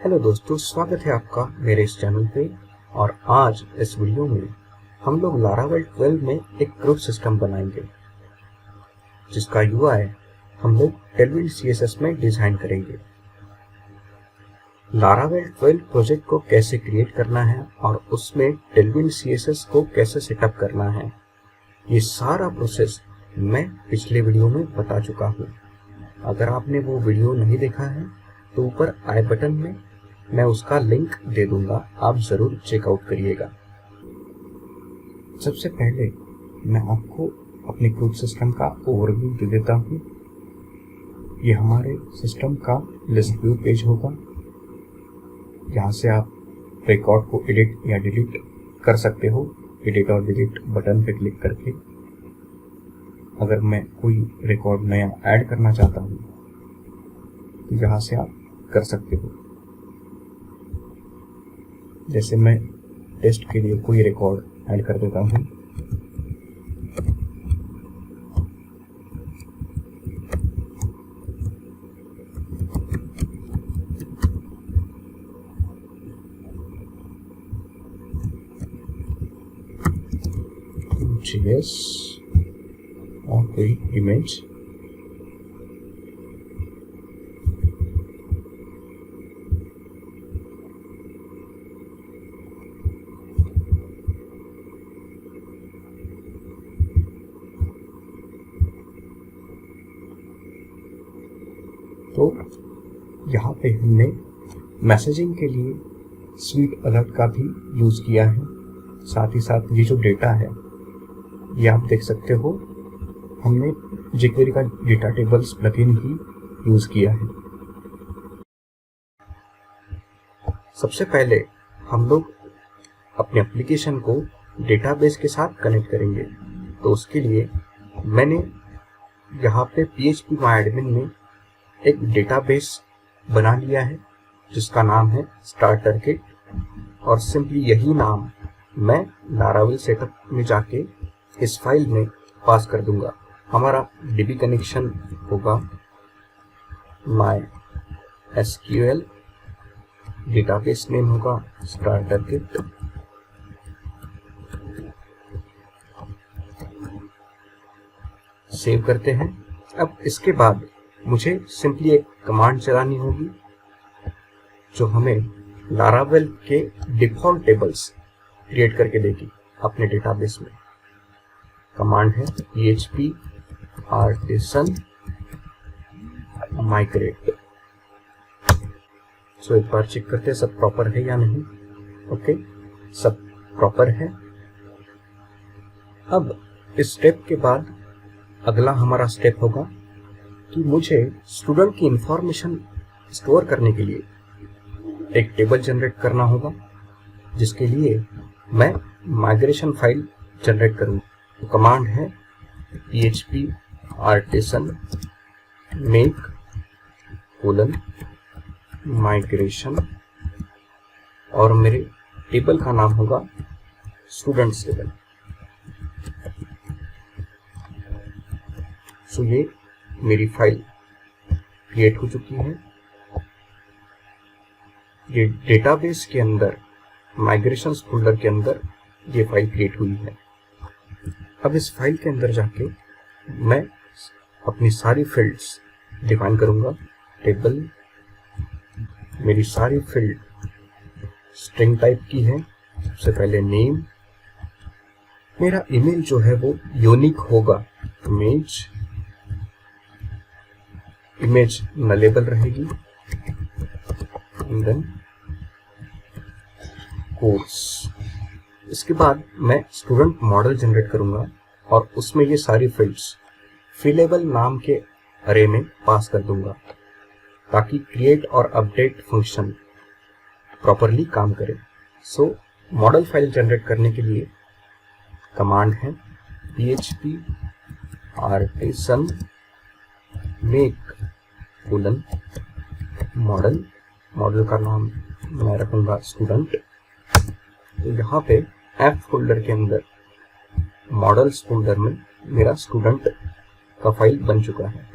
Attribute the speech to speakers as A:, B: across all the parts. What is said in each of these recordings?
A: Hello दोस्तों, स्वागत है आपका मेरे इस चैनल पे। और आज इस वीडियो में हम लोग लारावेल 12 में एक ग्रुप सिस्टम बनाएंगे जिसका यूआई हम लोग टेलविंड सीएसएस में डिजाइन करेंगे। लारावेल 12 प्रोजेक्ट को कैसे क्रिएट करना है और उसमें टेलविंड सीएसएस को कैसे सेटअप करना है, ये सारा प्रोसेस मैं पिछले वीडियो में बता चुका हूँ। अगर आपने वो वीडियो नहीं देखा है तो ऊपर आई बटन में मैं उसका लिंक दे दूंगा, आप जरूर चेकआउट करिएगा। सबसे पहले मैं आपको अपने ग्रुप सिस्टम का ओवरव्यू दे देता हूँ। ये हमारे सिस्टम का लिस्ट व्यू पेज होगा। यहाँ से आप रिकॉर्ड को एडिट या डिलीट कर सकते हो, एडिट और डिलीट बटन पे क्लिक करके। अगर मैं कोई रिकॉर्ड नया ऐड करना चाहता हूँ तो यहाँ से आप कर सकते हो। जैसे मैं टेस्ट के लिए कोई रिकॉर्ड ऐड कर देता हूँ। JS और कोई इमेज, तो यहाँ पे हमने मैसेजिंग के लिए स्वीट अलर्ट का भी यूज़ किया है। साथ ही साथ ये जो डेटा है ये आप देख सकते हो, हमने jQuery का डेटा टेबल्स प्लगइन ही यूज़ किया है। सबसे पहले हम लोग अपने एप्लीकेशन को डेटाबेस के साथ कनेक्ट करेंगे। तो उसके लिए मैंने यहाँ पे phpMyAdmin में एक डेटाबेस बना लिया है जिसका नाम है स्टार्टर किट, और सिंपली यही नाम मैं लारावेल सेटअप में जाके इस फाइल में पास कर दूंगा। हमारा डीबी कनेक्शन होगा MySQL, डेटाबेस नेम होगा स्टार्टर किट, सेव करते हैं। अब इसके बाद मुझे सिंपली एक कमांड चलानी होगी जो हमें लारावेल के डिफॉल्ट टेबल्स क्रिएट करके देगी अपने डेटाबेस में। कमांड है php artisan migrate। सो एक बार चेक करते हैं सब प्रॉपर है या नहीं। ओके, सब प्रॉपर है। अब इस स्टेप के बाद अगला हमारा स्टेप होगा कि मुझे स्टूडेंट की इंफॉर्मेशन स्टोर करने के लिए एक टेबल जनरेट करना होगा, जिसके लिए मैं माइग्रेशन फाइल जनरेट करूंगा। तो कमांड है php artisan make migration, और मेरे टेबल का नाम होगा स्टूडेंट्स टेबल। सो ये मेरी फाइल क्रिएट हो चुकी है। ये डेटाबेस के अंदर माइग्रेशंस फोल्डर के अंदर ये फाइल क्रिएट हुई है। अब इस फाइल के अंदर जाके मैं अपनी सारी फील्ड्स डिफाइन करूंगा। टेबल, मेरी सारी फील्ड स्ट्रिंग टाइप की है। सबसे पहले नेम, मेरा ईमेल जो है वो यूनिक होगा। इमेज नलेबल रहेगी। Then course. इसके बाद मैं स्टूडेंट मॉडल जनरेट करूंगा और उसमें ये सारी फील्ड्स फिलेबल नाम के अरे में पास कर दूंगा ताकि क्रिएट और अपडेट फंक्शन प्रॉपरली काम करे। सो मॉडल फाइल जनरेट करने के लिए कमांड है php artisan make मॉडल का नाम मैं रखूंगा स्टूडेंट। तो यहाँ पे एफ फोल्डर के अंदर मॉडल्स फोल्डर में मेरा स्टूडेंट का फाइल बन चुका है।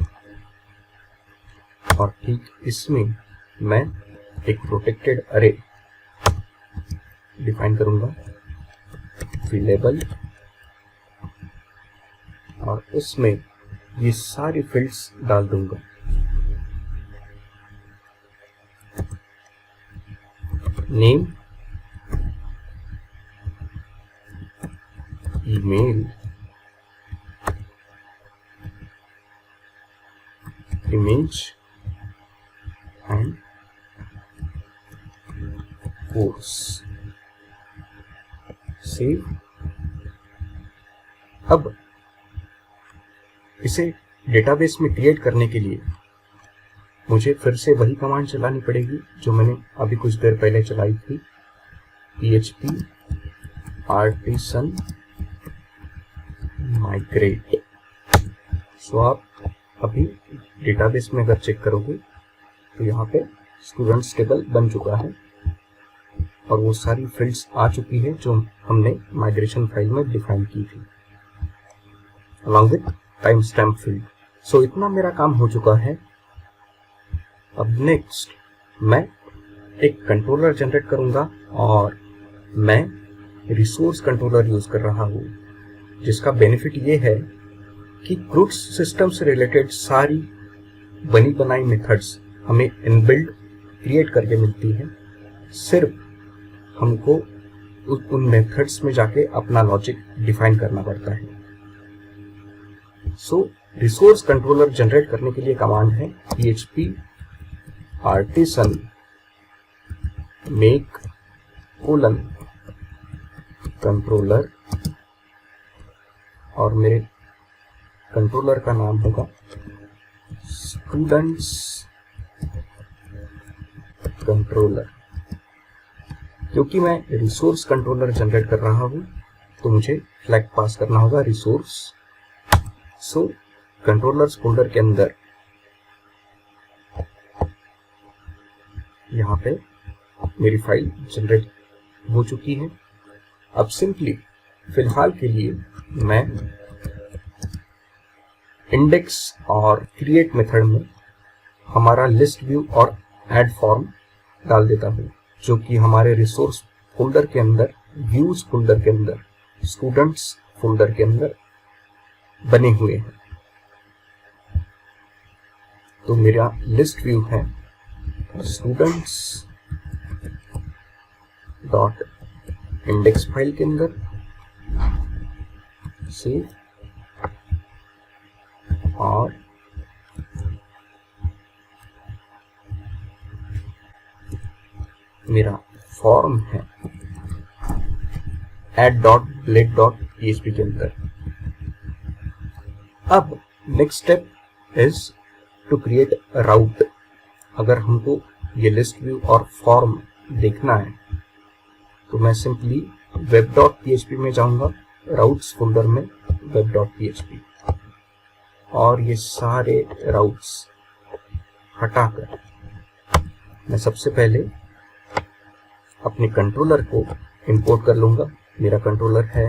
A: और ठीक इसमें मैं एक प्रोटेक्टेड अरे डिफाइन करूंगा, फिलेबल, और उसमें ये सारी फील्ड्स डाल दूंगा। Name, email, image and course. Save. अब इसे डेटाबेस में क्रिएट करने के लिए मुझे फिर से वही कमांड चलानी पड़ेगी जो मैंने अभी कुछ देर पहले चलाई थी, php artisan migrate। सो आप अभी डेटाबेस में अगर चेक करोगे तो यहाँ पे स्टूडेंट्स टेबल बन चुका है और वो सारी फील्ड्स आ चुकी है जो हमने माइग्रेशन फाइल में डिफाइन की थी, along with time stamp field. So इतना मेरा काम हो चुका है। अब नेक्स्ट मैं एक कंट्रोलर जनरेट करूंगा और मैं रिसोर्स कंट्रोलर यूज कर रहा हूं, जिसका बेनिफिट ये है कि क्रूड सिस्टम से रिलेटेड सारी बनी बनाई मेथड्स हमें इनबिल्ट क्रिएट करके मिलती है। सिर्फ हमको उन मेथड्स में जाके अपना लॉजिक डिफाइन करना पड़ता है। सो रिसोर्स कंट्रोलर जनरेट करने के लिए कमांड है php artisan make कंट्रोलर, और मेरे कंट्रोलर का नाम होगा स्टूडेंट्स कंट्रोलर। क्योंकि मैं रिसोर्स कंट्रोलर जनरेट कर रहा हूं तो मुझे फ्लैग पास करना होगा रिसोर्स। सो कंट्रोलर्स फोल्डर के अंदर यहाँ पे मेरी फाइल जनरेट हो चुकी है। अब सिंपली फिलहाल के लिए मैं इंडेक्स और क्रिएट मेथड में हमारा लिस्ट व्यू और ऐड फॉर्म डाल देता हूँ, जो कि हमारे रिसोर्स फोल्डर के अंदर, व्यूज फोल्डर के अंदर, स्टूडेंट्स फोल्डर के अंदर बने हुए हैं। तो मेरा लिस्ट व्यू है स्टूडेंट्स डॉट इंडेक्स फाइल के अंदर से, और मेरा फॉर्म है add.blade.php के अंदर। अब next step is to create route. अगर हमको ये लिस्ट व्यू और फॉर्म देखना है तो मैं सिंपली web.php में जाऊंगा, राउट्स फोल्डर में web.php, और ये सारे राउट्स हटाकर मैं सबसे पहले अपने कंट्रोलर को इंपोर्ट कर लूंगा। मेरा कंट्रोलर है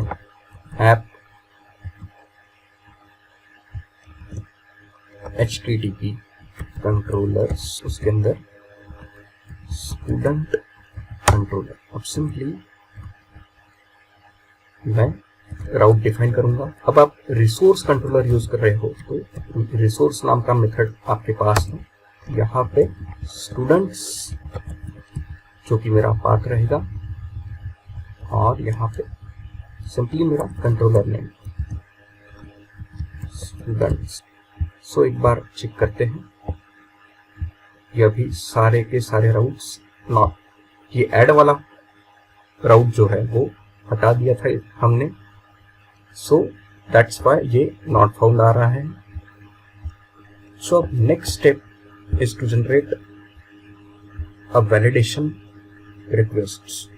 A: ऐप http कंट्रोलर्स, उसके अंदर स्टूडेंट कंट्रोलर। अब सिंपली मैं राउट डिफाइन करूंगा। अब आप रिसोर्स कंट्रोलर यूज कर रहे हो तो रिसोर्स नाम का मेथड आपके पास है। यहाँ पे स्टूडेंट्स जो कि मेरा पाथ रहेगा, और यहाँ पे सिंपली मेरा कंट्रोलर नेम स्टूडेंट्स। सो एक बार चेक करते हैं, ये अभी सारे के सारे राउट्स नॉट, ये ऐड वाला राउट जो है वो हटा दिया था हमने, सो दैट्स व्हाई ये नॉट फाउंड आ रहा है। So next step is to generate a validation requests.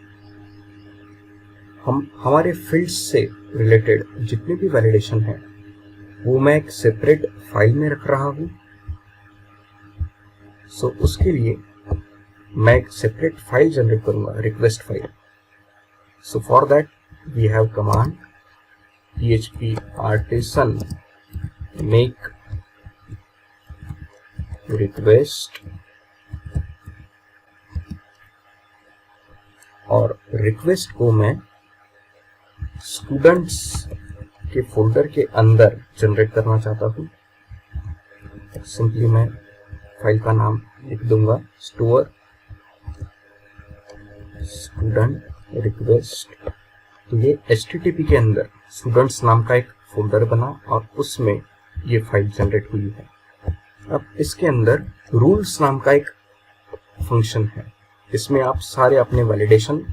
A: हमारे फील्ड्स से रिलेटेड जितने भी वैलिडेशन है वो मैं एक सेपरेट फाइल में रख रहा हूं। सो उसके लिए मैं एक सेपरेट फाइल जनरेट करूंगा, request file. So for that we have command php artisan make request request को मैं स्टूडेंट्स के फोल्डर के अंदर जनरेट करना चाहता हूँ। सिंपली मैं फाइल का नाम लिख दूंगा स्टोर स्टूडेंट रिक्वेस्ट। तो ये HTTP के अंदर स्टूडेंट्स नाम का एक फोल्डर बना और उसमें ये फाइल जनरेट हुई है। अब इसके अंदर रूल्स नाम का एक फंक्शन है, इसमें आप सारे अपने वैलिडेशन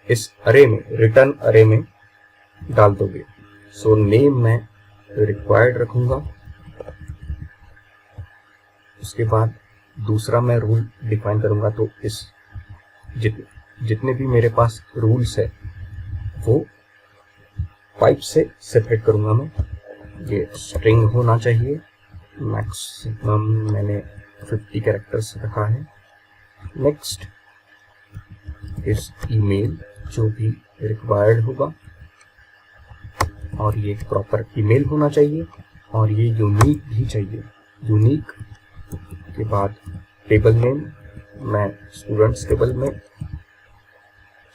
A: इस अरे में, रिटर्न अरे में डाल दोगे। सो नेम मैं रिक्वायर्ड रखूंगा। उसके बाद दूसरा मैं रूल डिफाइन करूंगा। तो इस जितने भी मेरे पास रूल्स है वो पाइप से सेपरेट करूंगा मैं। ये स्ट्रिंग होना चाहिए, मैक्सिमम मैंने 50 कैरेक्टर्स रखा है। नेक्स्ट इस ईमेल जो भी रिक्वायर्ड होगा, और ये प्रॉपर ईमेल होना चाहिए और ये यूनिक भी चाहिए। यूनिक के बाद टेबल नेम मैं स्टूडेंट्स टेबल में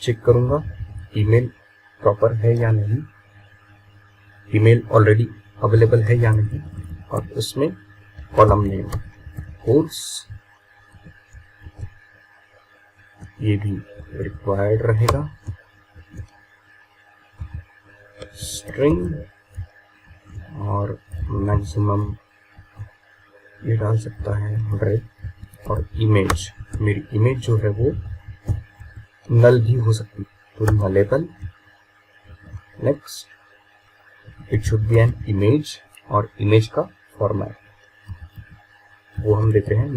A: चेक करूंगा ईमेल प्रॉपर है या नहीं, ईमेल ऑलरेडी अवेलेबल है या नहीं, और उसमें कॉलम नेम कोर्स ये भी रिक्वायर्ड रहेगा। स्ट्रिंग और मैक्सिमम ये डाल सकता है 100, और इमेज, मेरी इमेज जो है वो नल भी हो सकती है, तो nullable. Next it should be an image, और इमेज का फॉर्मेट वो हम देते हैं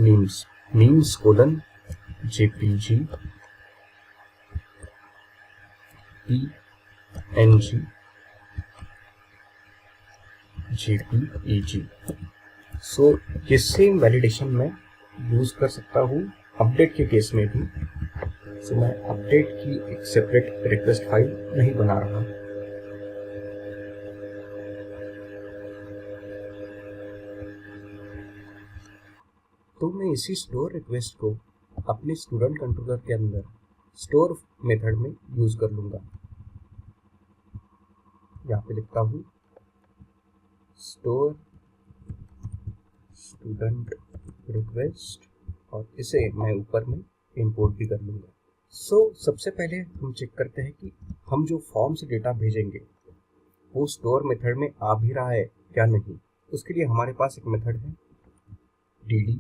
A: memes colon JPG PNG JPEG। सो ये सेम वैलिडेशन मैं यूज कर सकता हूँ अपडेट के केस में भी। सो मैं अपडेट की एक सेपरेट रिक्वेस्ट फाइल नहीं बना रहा। तो मैं इसी स्टोर रिक्वेस्ट को अपने स्टूडेंट कंट्रोलर के अंदर स्टोर मेथड में यूज कर लूंगा। यहाँ पे लिखता हूँ स्टोर स्टूडेंट रिक्वेस्ट, और इसे मैं ऊपर में इंपोर्ट भी कर लूंगा। सबसे पहले हम चेक करते हैं कि हम जो फॉर्म से डेटा भेजेंगे वो स्टोर मेथड में आ भी रहा है क्या नहीं। उसके लिए हमारे पास एक मेथड है dd,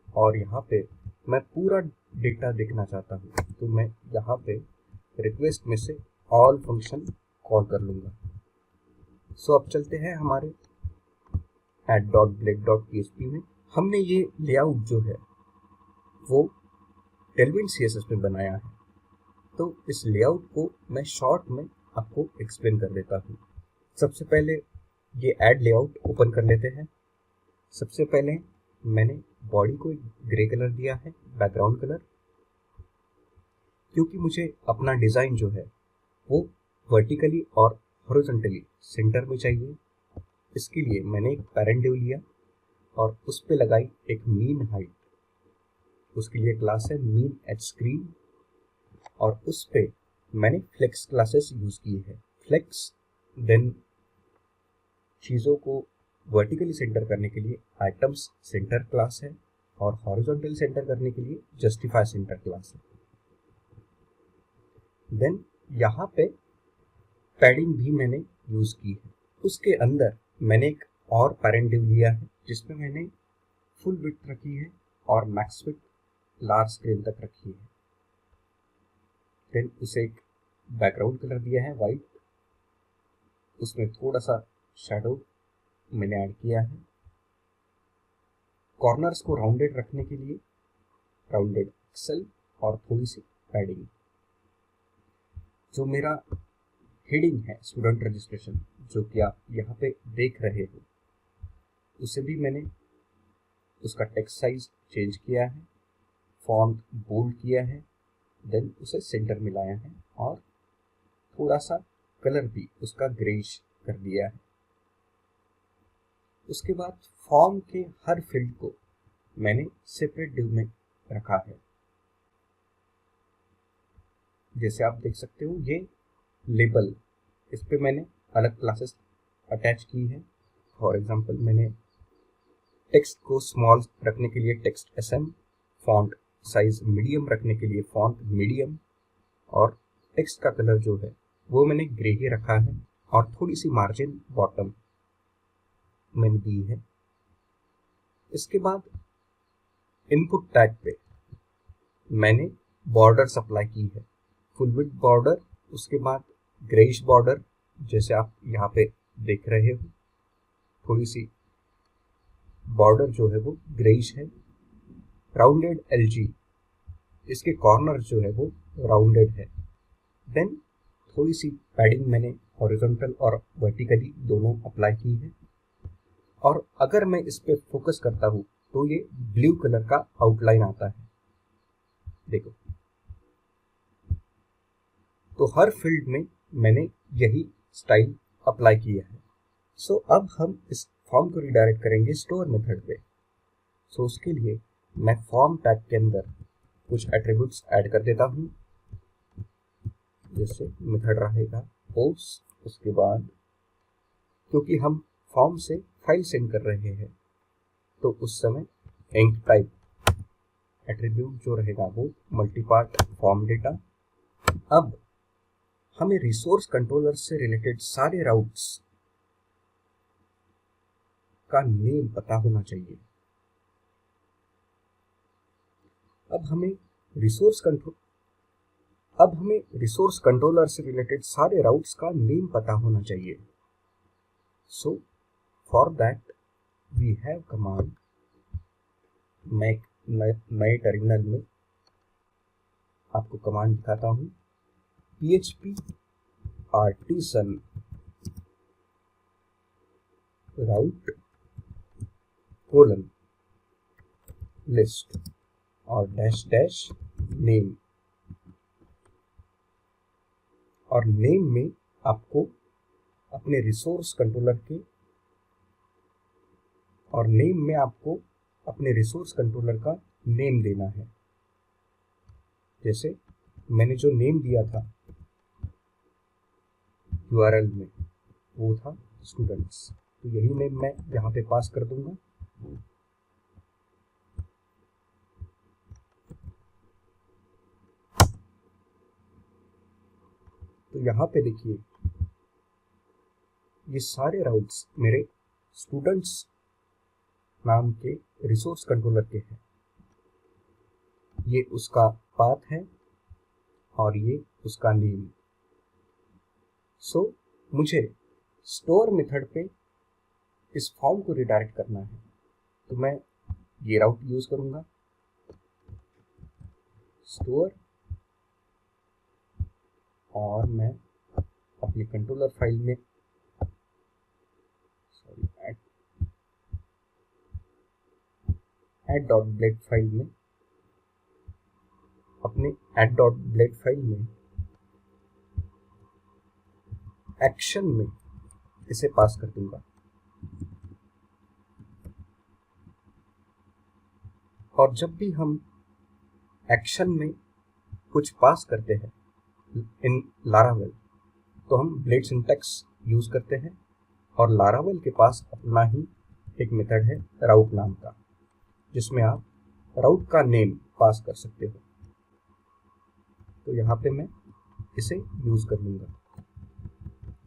A: और यहाँ पे मैं पूरा डेटा देखना चाहता हूँ, तो मैं यहाँ पे रिक्वेस्ट में से ऑल फंक्शन कॉल कर लूंगा। अब चलते हैं हमारे add.blake.php में। हमने ये लेआउट जो है वो टेलविंड CSS में बनाया है, तो इस लेआउट को मैं शॉर्ट में आपको एक्सप्लेन कर देता हूँ। सबसे पहले ये ऐड लेआउट ओपन कर लेते हैं। सबसे पहले मैंने बॉडी को एक ग्रे कलर दिया है, बैकग्राउंड कलर, क्योंकि मुझे अपना डिजाइन जो है वो वर्टिकली और हॉरिजॉन्टली सेंटर में चाहिए। इसके लिए मैंने एक पैरेंट डिव लिया और उस पे लगाई एक मीन हाइट। उसके लिए क्लास है मीन एट स्क्रीन, और उस पे मैंने फ्लेक्स क्लासेस यूज की है। फ्लेक्स देन चीज़ों को वर्टिकली सेंटर करने के लिए आइटम्स सेंटर क्लास है, और हॉरिजॉन्टल सेंटर करने के लिए जस्टिफाई सेंटर क्लास है। देन यहाँ पे पैडिंग भी मैंने यूज की है। उसके अंदर मैंने एक और पैरेंट डिव लिया है जिसमें मैंने फुल विड्थ रखी है और मैक्स विड्थ लार्ज स्क्रीन तक रखी है। देन उसे एक बैकग्राउंड कलर दिया है वाइट, उसमें थोड़ा सा शैडो मैंने ऐड किया है। कॉर्नर्स को राउंडेड रखने के लिए राउंडेड एक्सेल और थोड़ी सी पैडिंग। जो मेरा हेडिंग है स्टूडेंट रजिस्ट्रेशन, जो कि आप यहाँ पे देख रहे हो, उसे भी मैंने उसका टेक्स्ट साइज चेंज किया है, फॉन्ट बोल्ड किया है, देन उसे सेंटर में लाया है और थोड़ा सा कलर भी उसका ग्रेइश कर दिया है। उसके बाद फॉर्म के हर फील्ड को मैंने सेपरेट डिव में रखा है। जैसे आप देख सकते हो ये लेबल, इस पे मैंने अलग क्लासेस अटैच की है। फॉर एग्जांपल मैंने टेक्स्ट को स्मॉल रखने के लिए text SM, font size medium रखने के लिए फॉन्ट मीडियम, और टेक्स्ट का कलर जो है वो मैंने ग्रे ही रखा है, और थोड़ी सी मार्जिन बॉटम मैंने दी है। इसके बाद इनपुट टैग पे मैंने बॉर्डर्स अप्लाई की है, फुल विड्थ बॉर्डर, उसके बाद ग्रेइश बॉर्डर जैसे आप यहाँ पे देख रहे हो, थोड़ी सी बॉर्डर जो है वो ग्रेइश है। राउंडेड LG, इसके कॉर्नर जो है वो राउंडेड है। देन थोड़ी सी पैडिंग मैंने हॉरिजॉन्टल और वर्टिकली दोनों अप्लाई की है। और अगर मैं इस पे फोकस करता हूँ तो ये ब्लू कलर का आउटलाइन आता है, देखो। तो हर फील्ड में मैंने यही स्टाइल अप्लाई किया है। सो अब हम इस फॉर्म को रिडायरेक्ट करेंगे स्टोर मेथड पे। सो उसके लिए मैं फॉर्म टैग के अंदर कुछ एट्रीब्यूट्स ऐड कर देता हूँ, जैसे मेथड रहेगा पोस्ट, उसके बाद क्योंकि हम फॉर्म से फाइल सेंड कर रहे हैं तो उस समय इंक टाइप एट्रीब्यूट जो रहेगा वो मल्टीपार्ट फॉर्म डेटा। अब हमें रिसोर्स कंट्रोलर से रिलेटेड सारे राउट्स का नेम पता होना चाहिए। अब हमें रिसोर्स कंट्रोलर से रिलेटेड सारे राउट्स का नेम पता होना चाहिए। So for that we have command, मैं नए टर्मिनल में आपको कमांड दिखाता हूँ, PHP artisan route list और -- नेम, और नेम में आपको अपने रिसोर्स कंट्रोलर का नेम देना है। जैसे मैंने जो नेम दिया था URL में वो था स्टूडेंट्स, तो यही नेम मैं यहाँ पे पास कर दूंगा। तो यहाँ पे देखिए ये सारे राउट्स मेरे स्टूडेंट्स नाम के रिसोर्स कंट्रोलर के हैं। ये उसका पाथ है और ये उसका नेम। सो मुझे स्टोर मेथड पे इस फॉर्म को रिडायरेक्ट करना है, तो मैं ये राउट यूज करूंगा, स्टोर, और मैं अपनी कंट्रोलर फाइल में add.blade फाइल में अपने add.blade फाइल में एक्शन में इसे पास कर दूंगा। और जब भी हम एक्शन में कुछ पास करते हैं इन लारावेल, तो हम ब्लेड सिंटैक्स यूज करते हैं, और लारावेल के पास अपना ही एक मेथड है राउट नाम का, जिसमें आप राउट का नेम पास कर सकते हो। तो यहाँ पे मैं इसे यूज कर लूंगा,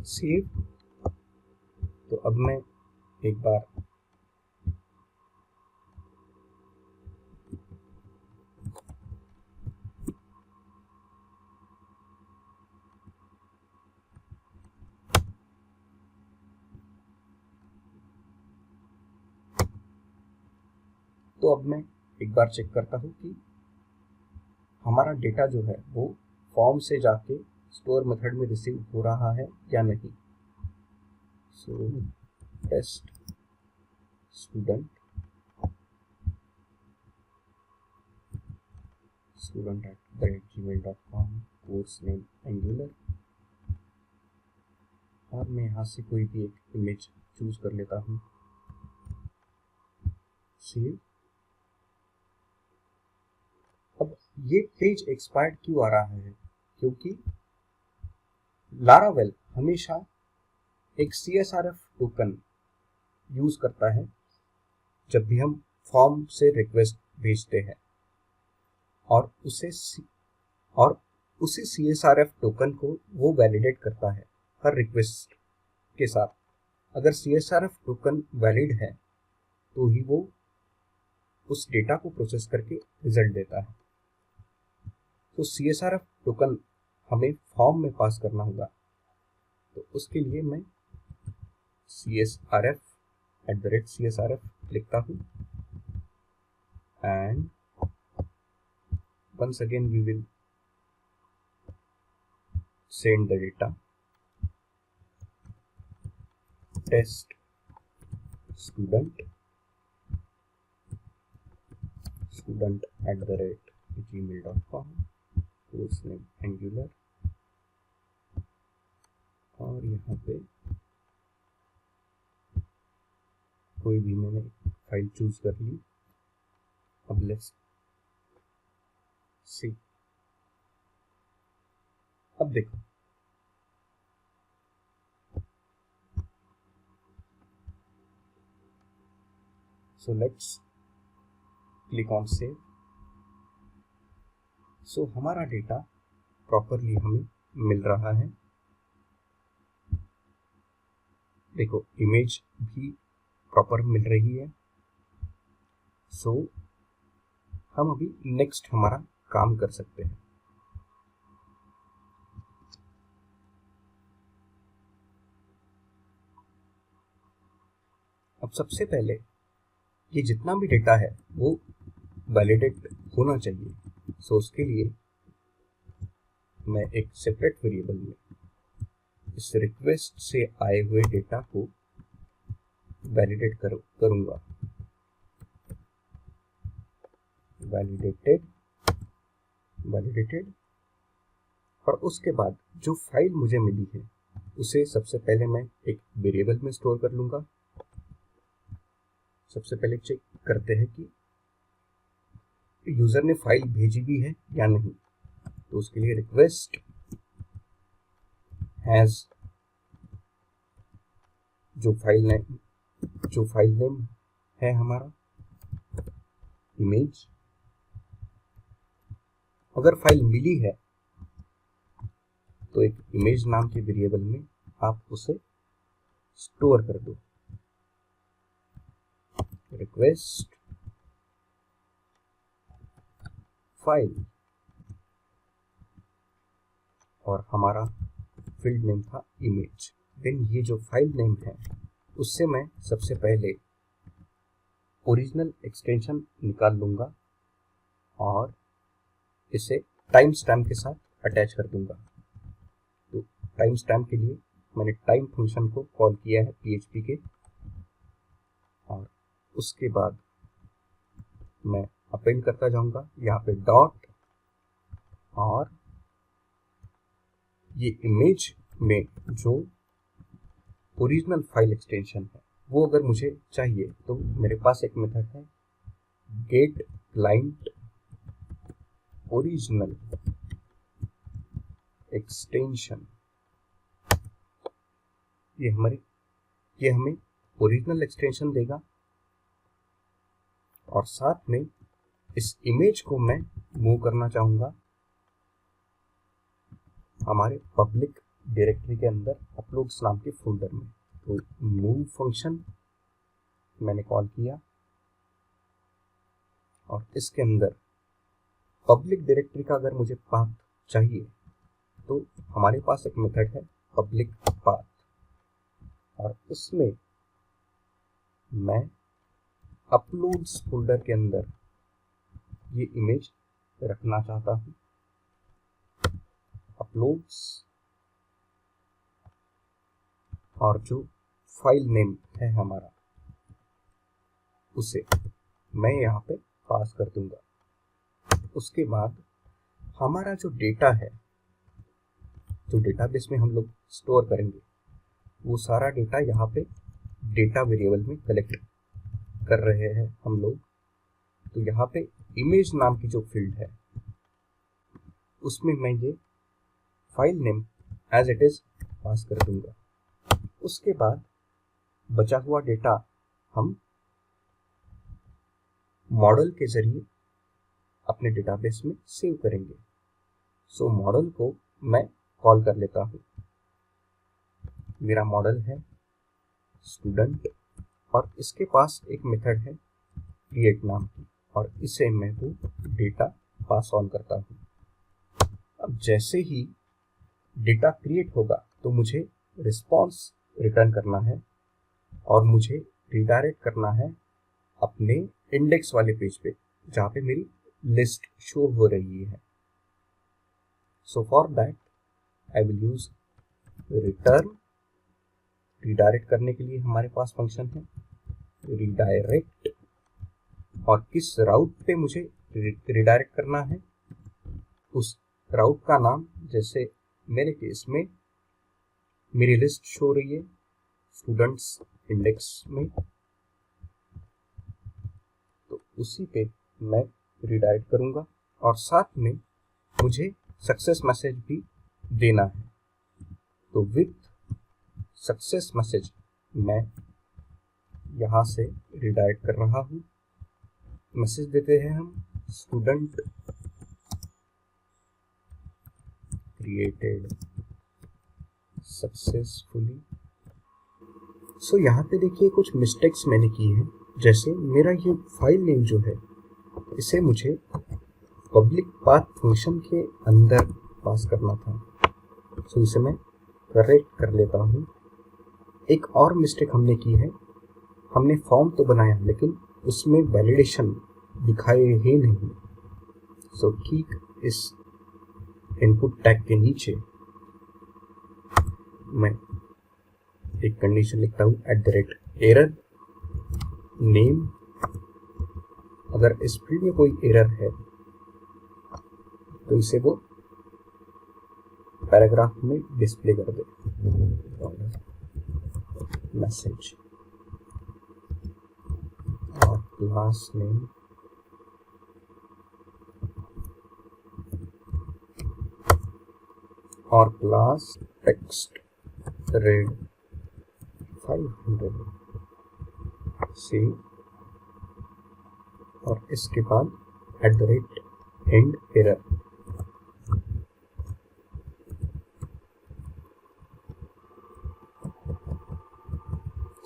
A: सेव। तो अब मैं एक बार चेक करता हूँ कि हमारा डेटा जो है वो फॉर्म से जाके स्टोर मेथड में रिसीव हो रहा है या नहीं। So test student@gmail.com, course name Angular, और मैं यहाँ से कोई भी एक इमेज चूज कर लेता हूँ, सेव। अब ये पेज एक्सपायर्ड क्यों आ रहा है, क्योंकि लारावेल हमेशा एक CSRF टोकन यूज करता है जब भी हम फॉर्म से रिक्वेस्ट भेजते हैं, और उसी CSRF टोकन को वो वैलिडेट करता है हर रिक्वेस्ट के साथ। अगर CSRF टोकन वैलिड है तो ही वो उस डेटा को प्रोसेस करके रिजल्ट देता है। तो CSRF टोकन हमें फॉर्म में पास करना होगा, तो उसके लिए मैं CSRF लिखता हूँ, and once again we will send the data test student@gmail.com, course name Angular, और यहाँ पे कोई भी मैंने फाइल चूज कर ली। अब लेट्स सी। अब देखो, so let's click on save. So हमारा डेटा प्रॉपरली हमें मिल रहा है। देखो, इमेज भी प्रॉपर मिल रही है। सो हम अभी नेक्स्ट हमारा काम कर सकते हैं। अब सबसे पहले ये जितना भी डेटा है वो वैलिडेट होना चाहिए। सो उसके लिए मैं एक सेपरेट वेरिएबल में इस रिक्वेस्ट से आए हुए डेटा को वैलिडेट करूंगा। वैलिडेटेड, और उसके बाद जो फाइल मुझे मिली है उसे सबसे पहले मैं एक वेरिएबल में स्टोर कर लूंगा। सबसे पहले चेक करते हैं कि यूजर ने फाइल भेजी भी है या नहीं। तो उसके लिए रिक्वेस्ट हैज जो फाइल नेम है हमारा इमेज। अगर फाइल मिली है तो एक इमेज नाम के वेरिएबल में आप उसे स्टोर कर दो। रिक्वेस्ट फाइल, और हमारा फील्ड नेम था इमेज। देन ये जो फाइल नेम है उससे मैं सबसे पहले ओरिजिनल एक्सटेंशन निकाल लूंगा और इसे टाइम स्टैम्प के साथ अटैच कर दूंगा। तो टाइम स्टैम्प के लिए मैंने टाइम फंक्शन को कॉल किया है PHP के, और उसके बाद मैं अपेंड करता जाऊंगा यहाँ पे डॉट, और ये इमेज में जो ओरिजिनल फाइल एक्सटेंशन है वो अगर मुझे चाहिए तो मेरे पास एक मेथड है गेट क्लाइंट ओरिजिनल एक्सटेंशन। ये हमें ओरिजिनल एक्सटेंशन देगा, और साथ में इस इमेज को मैं मूव करना चाहूंगा हमारे पब्लिक डायरेक्टरी के अंदर अपलोड्स नाम के फोल्डर में। तो मूव फंक्शन मैंने कॉल किया, और इसके अंदर पब्लिक डायरेक्टरी का अगर मुझे पाथ चाहिए तो हमारे पास एक मेथड है पब्लिक पाथ, और उसमें मैं अपलोड्स फोल्डर के अंदर ये इमेज रखना चाहता हूँ। अपलोड्स, और जो फाइल नेम है हमारा उसे मैं यहाँ पे पास कर दूंगा। उसके बाद हमारा जो डेटा है, जो डेटाबेस में हम लोग स्टोर करेंगे, वो सारा डेटा यहाँ पे डेटा वेरिएबल में कलेक्ट कर रहे हैं हम लोग। तो यहाँ पे इमेज नाम की जो फील्ड है उसमें मैं ये file name as it is pass कर दूंगा। उसके बाद बचा हुआ डेटा हम मॉडल के जरिए अपने डेटाबेस में सेव करेंगे। सो मॉडल को मैं कॉल कर लेता हूँ। मेरा मॉडल है स्टूडेंट और इसके पास एक मेथड है क्रिएट नाम की, और इसे मैं वो डेटा पास ऑन करता हूँ। अब जैसे ही डेटा क्रिएट होगा तो मुझे रिस्पॉन्स रिटर्न करना है और मुझे रिडायरेक्ट करना है अपने इंडेक्स वाले पेज पे जहाँ पे मेरी लिस्ट शो हो रही है। सो for that I will use return. Redirect करने के लिए हमारे पास फंक्शन है रिडायरेक्ट, और किस राउट पे मुझे रिडायरेक्ट करना है उस राउट का नाम, जैसे मेरे केस में मेरी लिस्ट शो रही है स्टूडेंट्स इंडेक्स में, तो उसी पे मैं रिडायरेक्ट करूंगा और साथ में मुझे सक्सेस मैसेज भी देना है। तो विथ सक्सेस मैसेज मैं यहाँ से रिडायरेक्ट कर रहा हूँ। मैसेज देते हैं हम स्टूडेंट क्रिएटेड सक्सेसफुली। सो यहाँ पे देखिए कुछ मिस्टेक्स मैंने की है, जैसे मेरा ये फाइल नेम जो है इसे मुझे पब्लिक पाथ फंक्शन के अंदर पास करना था। सो इसे मैं करेक्ट कर लेता हूँ। एक और मिस्टेक हमने की है, हमने फॉर्म तो बनाया लेकिन उसमें वैलिडेशन दिखाए ही नहीं। सो ठीक इस इनपुट टैग के नीचे मैं एक कंडीशन लिखता हूँ @error नेम। अगर इस फील्ड में कोई एरर है तो इसे वो पैराग्राफ में डिस्प्ले कर दे। मैसेज और क्लास नेम और क्लास टेक्स्ट रेड 500 सेव, और इसके बाद @end error।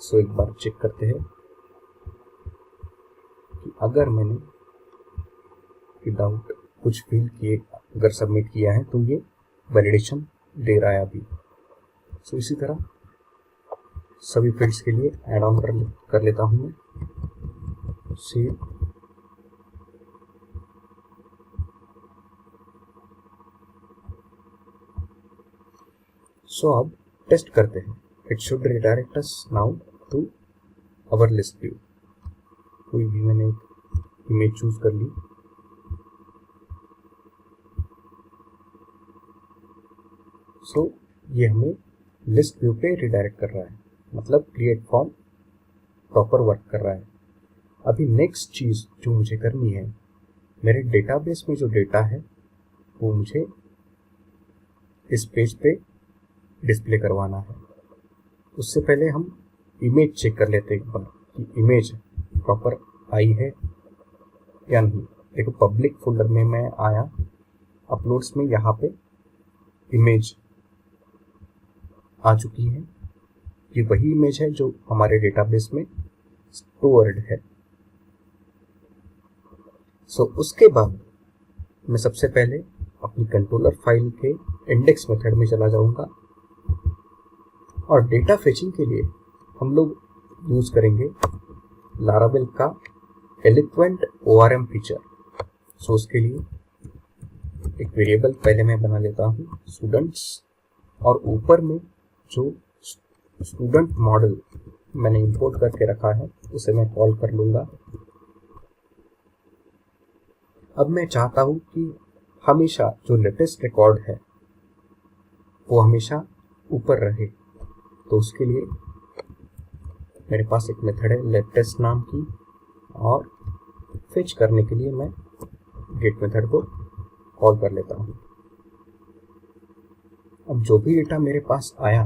A: सो एक बार चेक करते हैं कि अगर मैंने विदाउट कुछ फिल किए अगर सबमिट किया है तो ये वैलिडेशन दे रहा है अभी। सो इसी तरह सभी फील्ड्स के लिए ऐड ऑन कर लेता हूँ मैं। सेव, सो अब टेस्ट करते हैं। It should redirect us now to our list view. कोई भी मैंने एक इमेज चूज कर ली। सो ये हमें लिस्ट व्यू पे रिडायरेक्ट कर रहा है, मतलब क्रिएट फॉर्म प्रॉपर वर्क कर रहा है। अभी नेक्स्ट चीज जो मुझे करनी है, मेरे डेटाबेस में जो डेटा है वो मुझे इस पेज पे डिस्प्ले करवाना है। उससे पहले हम इमेज चेक कर लेते हैं एक बार कि इमेज प्रॉपर आई है या नहीं। देखो पब्लिक फोल्डर में मैं आया, अपलोड्स में यहाँ पे इमेज आ चुकी है। ये वही इमेज है जो हमारे डेटाबेस में स्टोर्ड है। सो उसके बाद मैं सबसे पहले अपनी कंट्रोलर फाइल के इंडेक्स मेथड में चला जाऊंगा और डेटा फेचिंग के लिए हम लोग यूज करेंगे लारावेल का एलिक्वेंट ORM फीचर। सो उसके लिए एक वेरिएबल पहले मैं बना लेता हूँ स्टूडेंट्स, और ऊपर में जो स्टूडेंट मॉडल मैंने इंपोर्ट करके रखा है उसे मैं कॉल कर लूँगा। अब मैं चाहता हूँ कि हमेशा जो लेटेस्ट रिकॉर्ड है वो हमेशा ऊपर रहे, तो उसके लिए मेरे पास एक मेथड है लेटेस्ट नाम की, और फेच करने के लिए मैं गेट मेथड को कॉल कर लेता हूँ। अब जो भी डेटा मेरे पास आया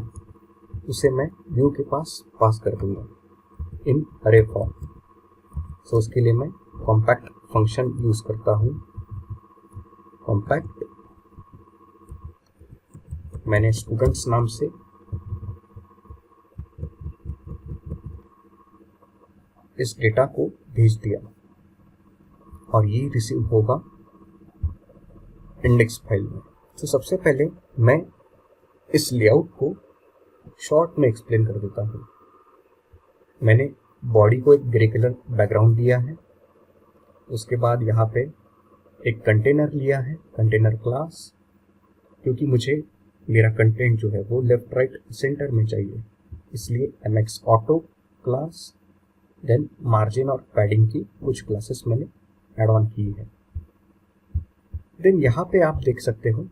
A: उसे मैं व्यू के पास कर दूंगा इन अरे फॉर्म। सो उसके लिए मैं कॉम्पैक्ट फंक्शन यूज करता हूँ। कॉम्पैक्ट, मैंने स्टूडेंट्स नाम से इस डेटा को भेज दिया और ये रिसीव होगा इंडेक्स फाइल में। तो सबसे पहले मैं इस लेआउट को शॉर्ट में एक्सप्लेन कर देता हूँ। मैंने बॉडी को एक ग्रे कलर बैकग्राउंड दिया है, उसके बाद यहाँ पे एक कंटेनर लिया है, कंटेनर क्लास, क्योंकि मुझे मेरा कंटेंट जो है वो लेफ्ट राइट सेंटर में चाहिए, इसलिए mx auto class, then margin और पैडिंग की कुछ क्लासेस मैंने ऐड ऑन की है। देन यहाँ पे आप देख सकते हो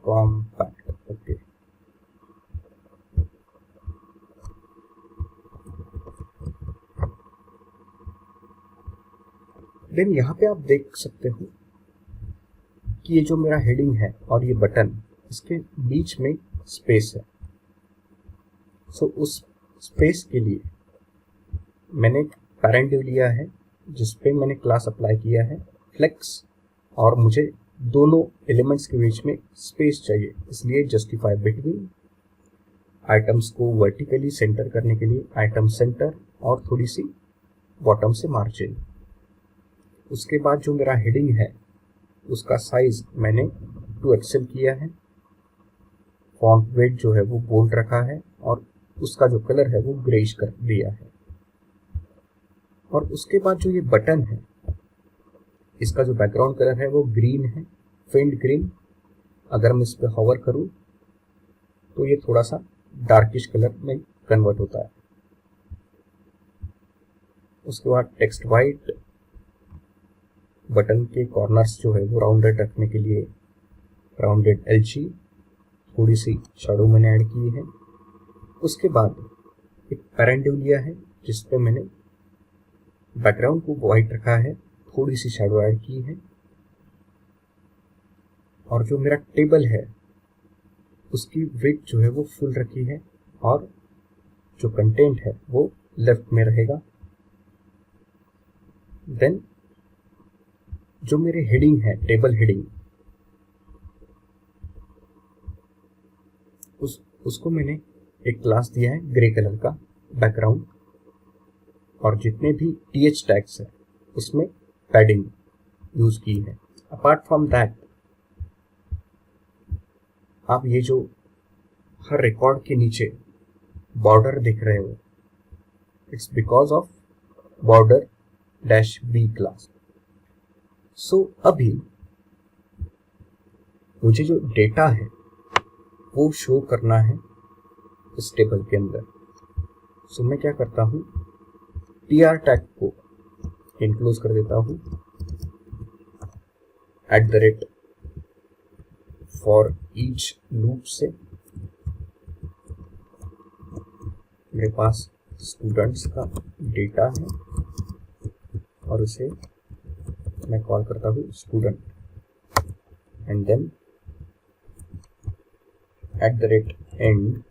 A: कॉम्पैक्ट, ओके। देन यहाँ पे आप देख सकते हो कि ये जो मेरा हेडिंग है और ये बटन, इसके बीच में स्पेस है। सो उस स्पेस के लिए मैंने एक पैरेंट डिव लिया है जिसपे मैंने क्लास अप्लाई किया है फ्लेक्स, और मुझे दोनों एलिमेंट्स के बीच में स्पेस चाहिए, इसलिए जस्टिफाई बिटवीन आइटम्स को वर्टिकली सेंटर करने के लिए आइटम सेंटर और थोड़ी सी बॉटम से मार्जिन। उसके बाद जो मेरा हेडिंग है उसका साइज मैंने 2XL किया है, फॉन्ट वेट जो है वो बोल्ड रखा है और उसका जो कलर है वो ग्रेइश कर दिया है। और उसके बाद जो ये बटन है इसका जो बैकग्राउंड कलर है वो ग्रीन है, फेंट ग्रीन। अगर मैं इस पर हॉवर करूँ तो ये थोड़ा सा डार्किश कलर में कन्वर्ट होता है। उसके बाद टेक्स्ट वाइट, बटन के कॉर्नर्स जो है वो राउंडेड रखने के लिए राउंडेड LG, थोड़ी सी शैडो मैंने ऐड की है। उसके बाद एक पैरेंट डिव लिया है जिसपे मैंने बैकग्राउंड को वाइट रखा है, थोड़ी सी शैडो ऐड की है। और जो मेरा टेबल है उसकी विड्थ जो है वो फुल रखी है और जो कंटेंट है वो लेफ्ट में रहेगा। देन जो मेरे हेडिंग है, टेबल हेडिंग, उसको मैंने एक क्लास दिया है ग्रे कलर का बैकग्राउंड, और जितने भी TH टैग्स है उसमें पैडिंग यूज की है। अपार्ट फ्रॉम दैट आप ये जो हर रिकॉर्ड के नीचे बॉर्डर दिख रहे हो, it's because of border -b class. So अभी मुझे जो डेटा है वो शो करना है इस टेबल के अंदर। सो मैं क्या करता हूँ, TR टैग को इनक्लोज कर देता हूँ, @ फॉर ईच लूप से मेरे पास स्टूडेंट्स का डेटा है और उसे मैं कॉल करता हूँ student, and then @end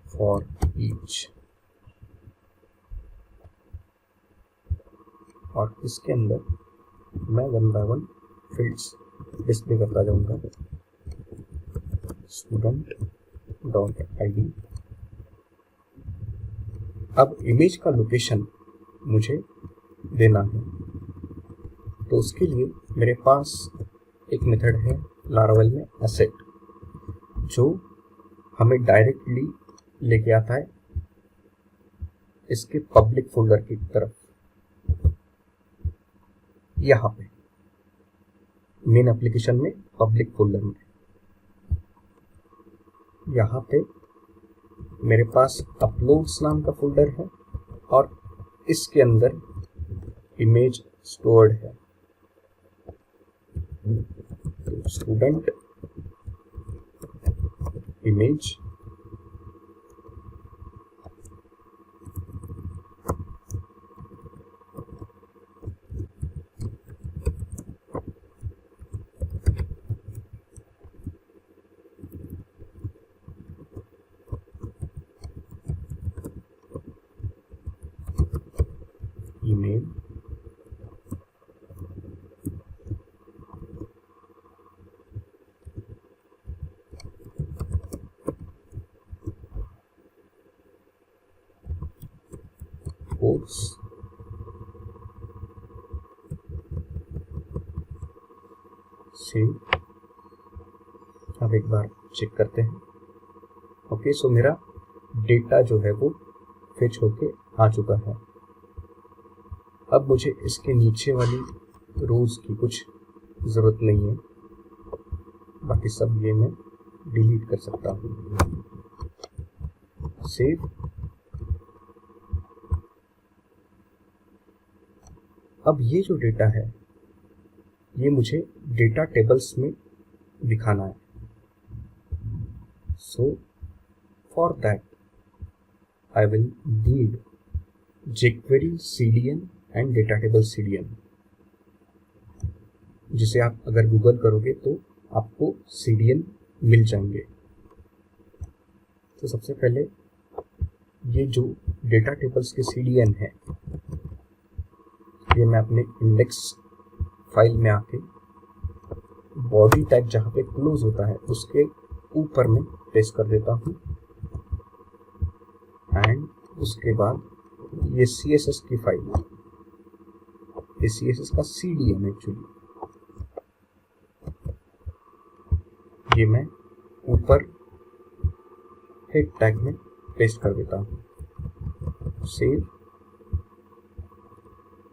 A: for each, और इसके अंदर मैं 1 by 1 फील्ड्स डिस्प्ले करता जाऊंगा। Student dot ID। अब इमेज का लोकेशन मुझे देना है, तो उसके लिए मेरे पास एक मेथड है लारावेल में एसेट, जो हमें डायरेक्टली लेके आता है इसके पब्लिक फोल्डर की तरफ। यहाँ पे मेन एप्लीकेशन में पब्लिक फोल्डर में यहाँ पे मेरे पास अपलोड्स नाम का फोल्डर है और इसके अंदर इमेज स्टोर्ड है। तो स्टूडेंट इमेज रोज से। अब एक बार चेक करते हैं। ओके, सो मेरा डेटा जो है वो फेच होके आ चुका है। अब मुझे इसके नीचे वाली रोज की कुछ ज़रूरत नहीं है, बाकी सब ये मैं डिलीट कर सकता हूँ। सेव। अब ये जो डेटा है ये मुझे डेटा टेबल्स में दिखाना है। सो for that I will need jQuery CDN and data table CDN, जिसे आप अगर गूगल करोगे तो आपको CDN मिल जाएंगे। तो सबसे पहले ये जो डेटा टेबल्स के CDN है ये मैं अपने इंडेक्स फाइल में आके बॉडी टैग जहाँ पे क्लोज होता है उसके ऊपर में पेस्ट कर देता हूँ। एंड उसके बाद ये CSS की फाइल, ये CSS का CDN एक्चुअली, ये मैं ऊपर हेड टैग में पेस्ट कर देता हूँ। सेव।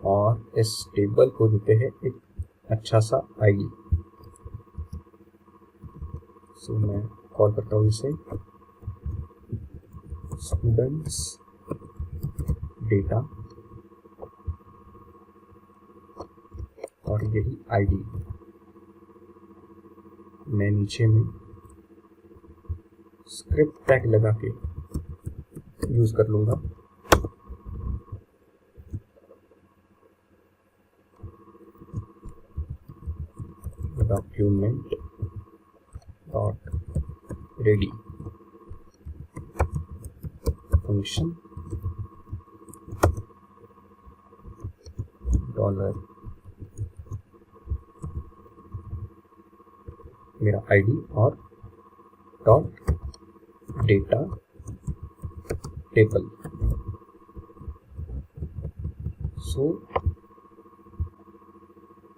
A: और इस टेबल को देते हैं एक अच्छा सा आईडी। सो मैं कॉल करता हूँ इसे स्टूडेंट्स डेटा और यही आईडी मैं नीचे में स्क्रिप्ट टैग लगा के यूज कर लूंगा। Document dot ready function dollar मेरा आईडी और dot data table. So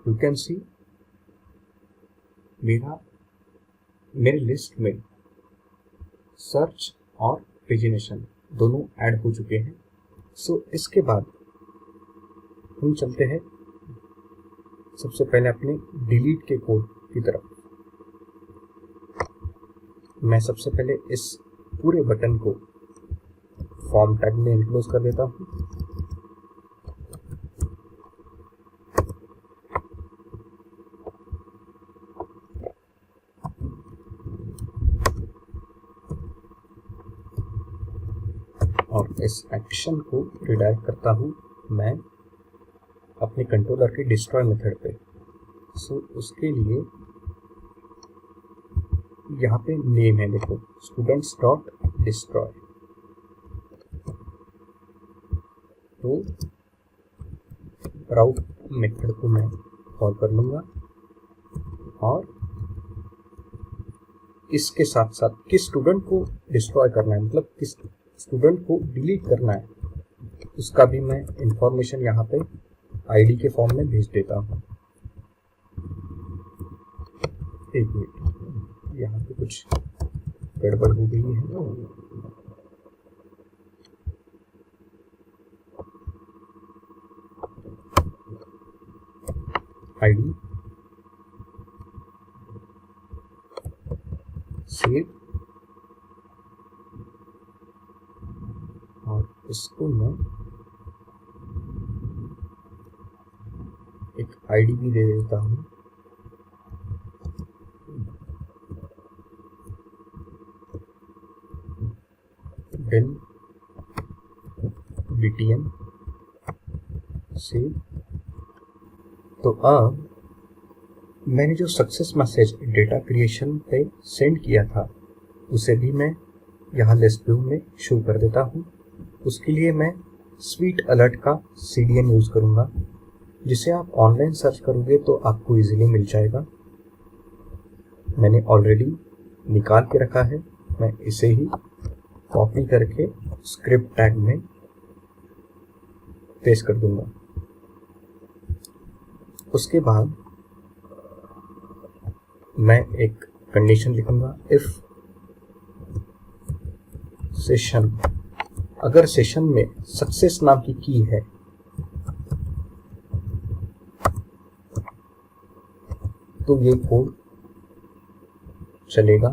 A: you can see मेरे लिस्ट में सर्च और पेजिनेशन दोनों ऐड हो चुके हैं। सो इसके बाद हम चलते हैं सबसे पहले अपने डिलीट के कोड की तरफ। मैं सबसे पहले इस पूरे बटन को फॉर्म टैग में इनक्लोज कर देता हूँ। और इस एक्शन को रिडायरेक्ट करता हूँ मैं अपने कंट्रोलर के डिस्ट्रॉय मेथड पे। सो उसके लिए यहाँ पे नेम है, देखो स्टूडेंट्स डॉट डिस्ट्रॉय। तो राउट मेथड को मैं कॉल कर लूँगा और इसके साथ साथ किस स्टूडेंट को डिस्ट्रॉय करना है, मतलब किस स्टूडेंट को डिलीट करना है, उसका भी मैं इंफॉर्मेशन यहाँ पे आईडी के फॉर्म में भेज देता हूँ। एक मिनट, यहाँ पे कुछ गड़बड़ हो गई है। आईडी सेव और इसको मैं एक आईडी भी दे देता हूँ। डेल btn सेव। तो अब मैंने जो सक्सेस मैसेज डेटा क्रिएशन पे सेंड किया था उसे भी मैं यहाँ लिस्ट व्यू में शो कर देता हूँ। उसके लिए मैं स्वीट अलर्ट का CDN यूज़ करूँगा, जिसे आप ऑनलाइन सर्च करोगे तो आपको इजीली मिल जाएगा। मैंने ऑलरेडी निकाल के रखा है, मैं इसे ही कॉपी करके स्क्रिप्ट टैग में पेस्ट कर दूंगा। उसके बाद मैं एक कंडीशन लिखूंगा, इफ सेशन, अगर सेशन में सक्सेस नाम की की है तो ये कोड चलेगा।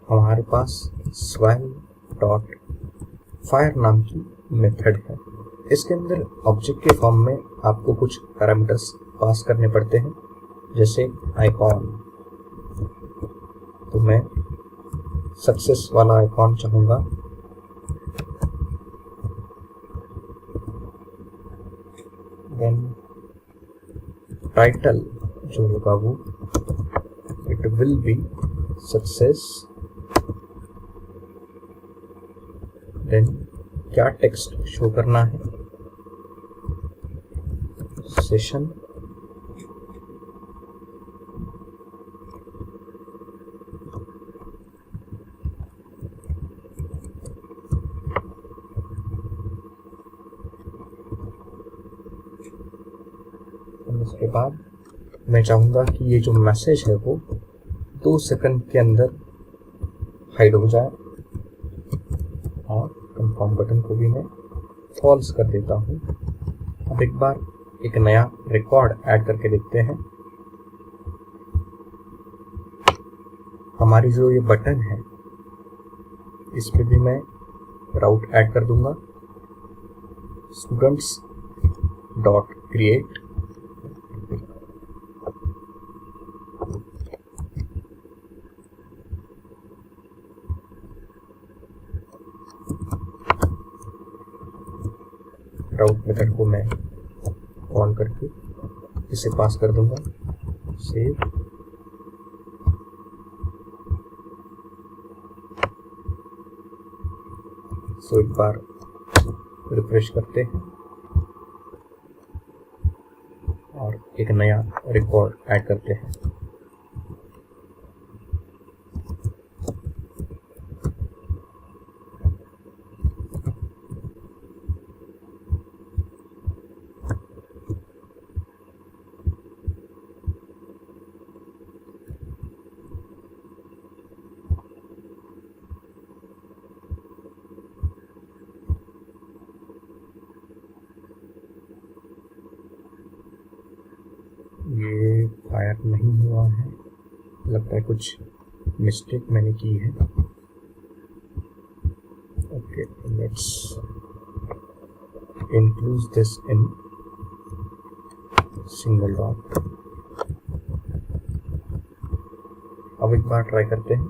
A: हमारे पास swell.fire नाम की मेथड है। इसके अंदर ऑब्जेक्ट के फॉर्म में आपको कुछ पैरामीटर्स पास करने पड़ते हैं, जैसे आइकॉन। तो मैं सक्सेस वाला आइकॉन चाहूंगा। देन टाइटल जो होगा वो it will be success. Then क्या टेक्स्ट शो करना है, सेशन। उसके बाद मैं चाहूंगा कि ये जो मैसेज है वो 2 सेकंड के अंदर हाइड हो जाए, और कंफर्म बटन को भी मैं फॉल्स कर देता हूँ। अब एक बार एक नया रिकॉर्ड ऐड करके देखते हैं। हमारी जो ये बटन है इस पे भी मैं राउट ऐड कर दूंगा, स्टूडेंट्स डॉट क्रिएट राउट मेथड को मैं ऑन करके इसे पास कर दूंगा, सेव। सो एक बार रिफ्रेश करते हैं और एक नया रिकॉर्ड ऐड करते हैं। ये फायर नहीं हुआ है, लगता है कुछ मिस्टेक मैंने की है। Okay, let's include this in single dot. अब एक बार ट्राई करते हैं।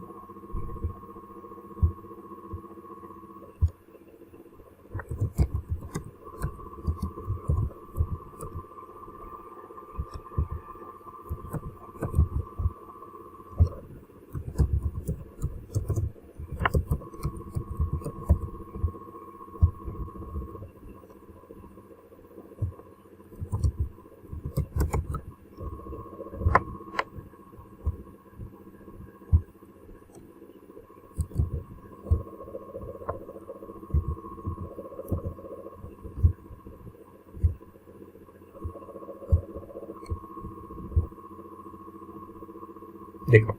A: देखो,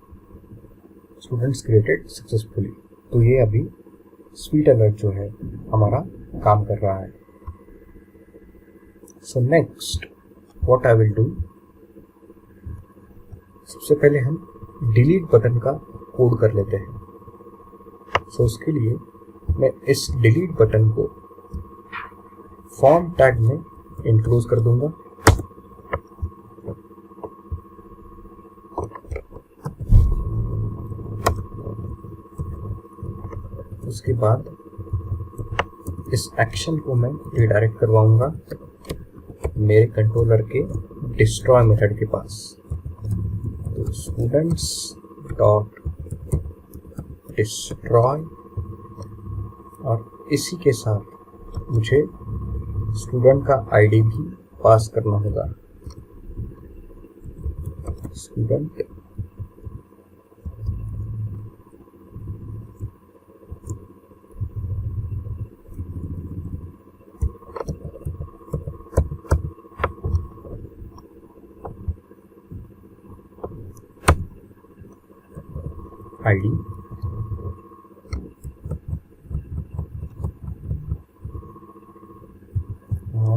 A: स्टूडेंट्स क्रिएटेड सक्सेसफुली। तो ये अभी स्वीट अलर्ट जो है हमारा काम कर रहा है। So next what I will do, सबसे पहले हम डिलीट बटन का कोड कर लेते हैं। सो उसके लिए मैं इस डिलीट बटन को फॉर्म टैग में इंक्लूड कर दूंगा। उसके बाद इस एक्शन को मैं रिडायरेक्ट करवाऊंगा मेरे कंट्रोलर के डिस्ट्रॉय मेथड के पास। तो स्टूडेंट्स डॉट डिस्ट्रॉय, और इसी के साथ मुझे स्टूडेंट का आईडी भी पास करना होगा, स्टूडेंट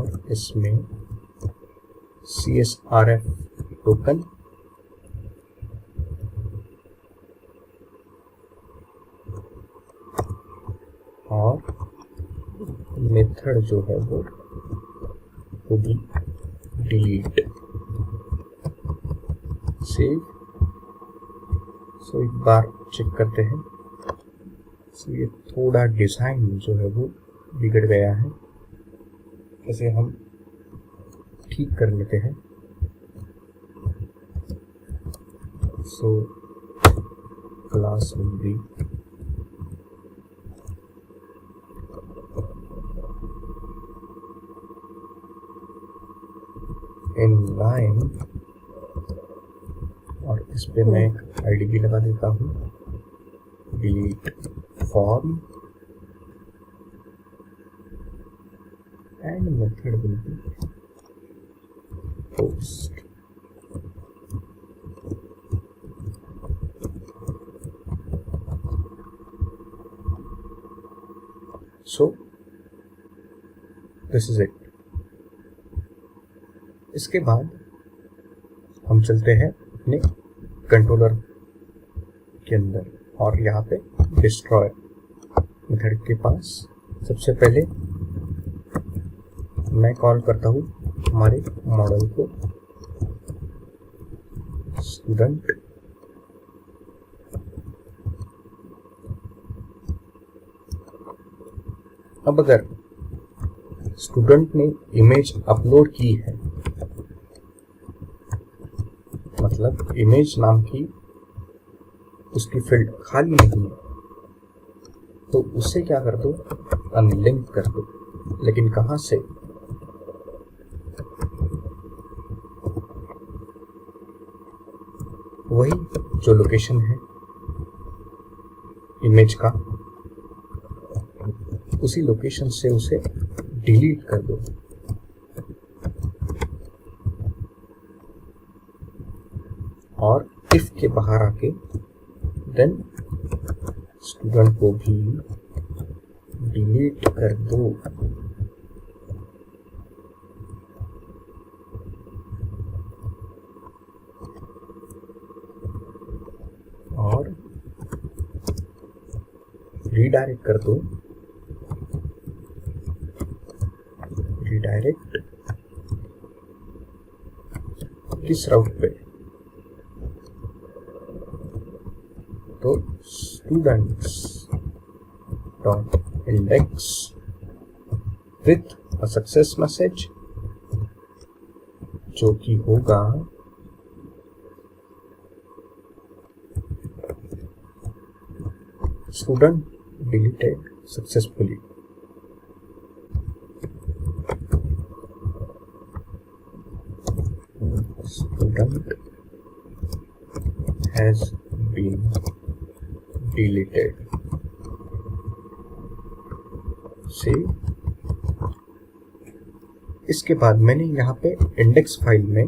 A: और इसमें CSRF टोकन और मेथड जो है वो भी डिलीट सेव। सो एक बार चेक करते हैं। सो ये थोड़ा डिजाइन जो है वो बिगड़ गया है, इसे हम ठीक कर लेते हैं। So class will be inline और इस पे मैं एक आईडी भी लगा देता हूँ, delete form and method will be post। So this is it। इसके बाद हम चलते हैं अपने कंट्रोलर के अंदर और यहाँ पे डिस्ट्रॉय मेथड के पास सबसे पहले मैं कॉल करता हूँ हमारे मॉडल को स्टूडेंट। अब अगर स्टूडेंट ने इमेज अपलोड की है, मतलब इमेज नाम की उसकी फील्ड खाली नहीं है, तो उससे क्या कर दो, अनलिंक कर दो। लेकिन कहां से? वही जो लोकेशन है इमेज का, उसी लोकेशन से उसे डिलीट कर दो। और इफ के बाहर आके देन स्टूडेंट को भी डिलीट कर दो। और रीडायरेक्ट कर दो, रीडायरेक्ट किस राउट पे? तो students dot index with a success message, जो कि होगा student deleted successfully. Student has been deleted। Save. इसके बाद मैंने यहाँ पे इंडेक्स फाइल में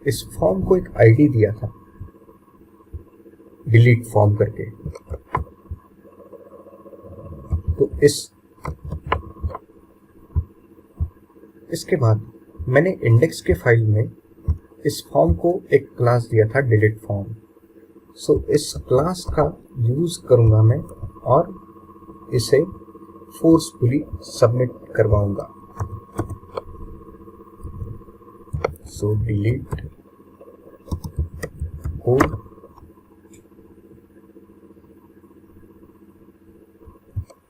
A: इस फॉर्म को एक आईडी दिया था, डिलीट फॉर्म करके। तो इसके बाद मैंने इंडेक्स के फाइल में इस फॉर्म को एक क्लास दिया था, डिलीट फॉर्म। सो इस क्लास का यूज करूंगा मैं और इसे फोर्सफुली सबमिट करवाऊंगा। सो डिलीट कोड,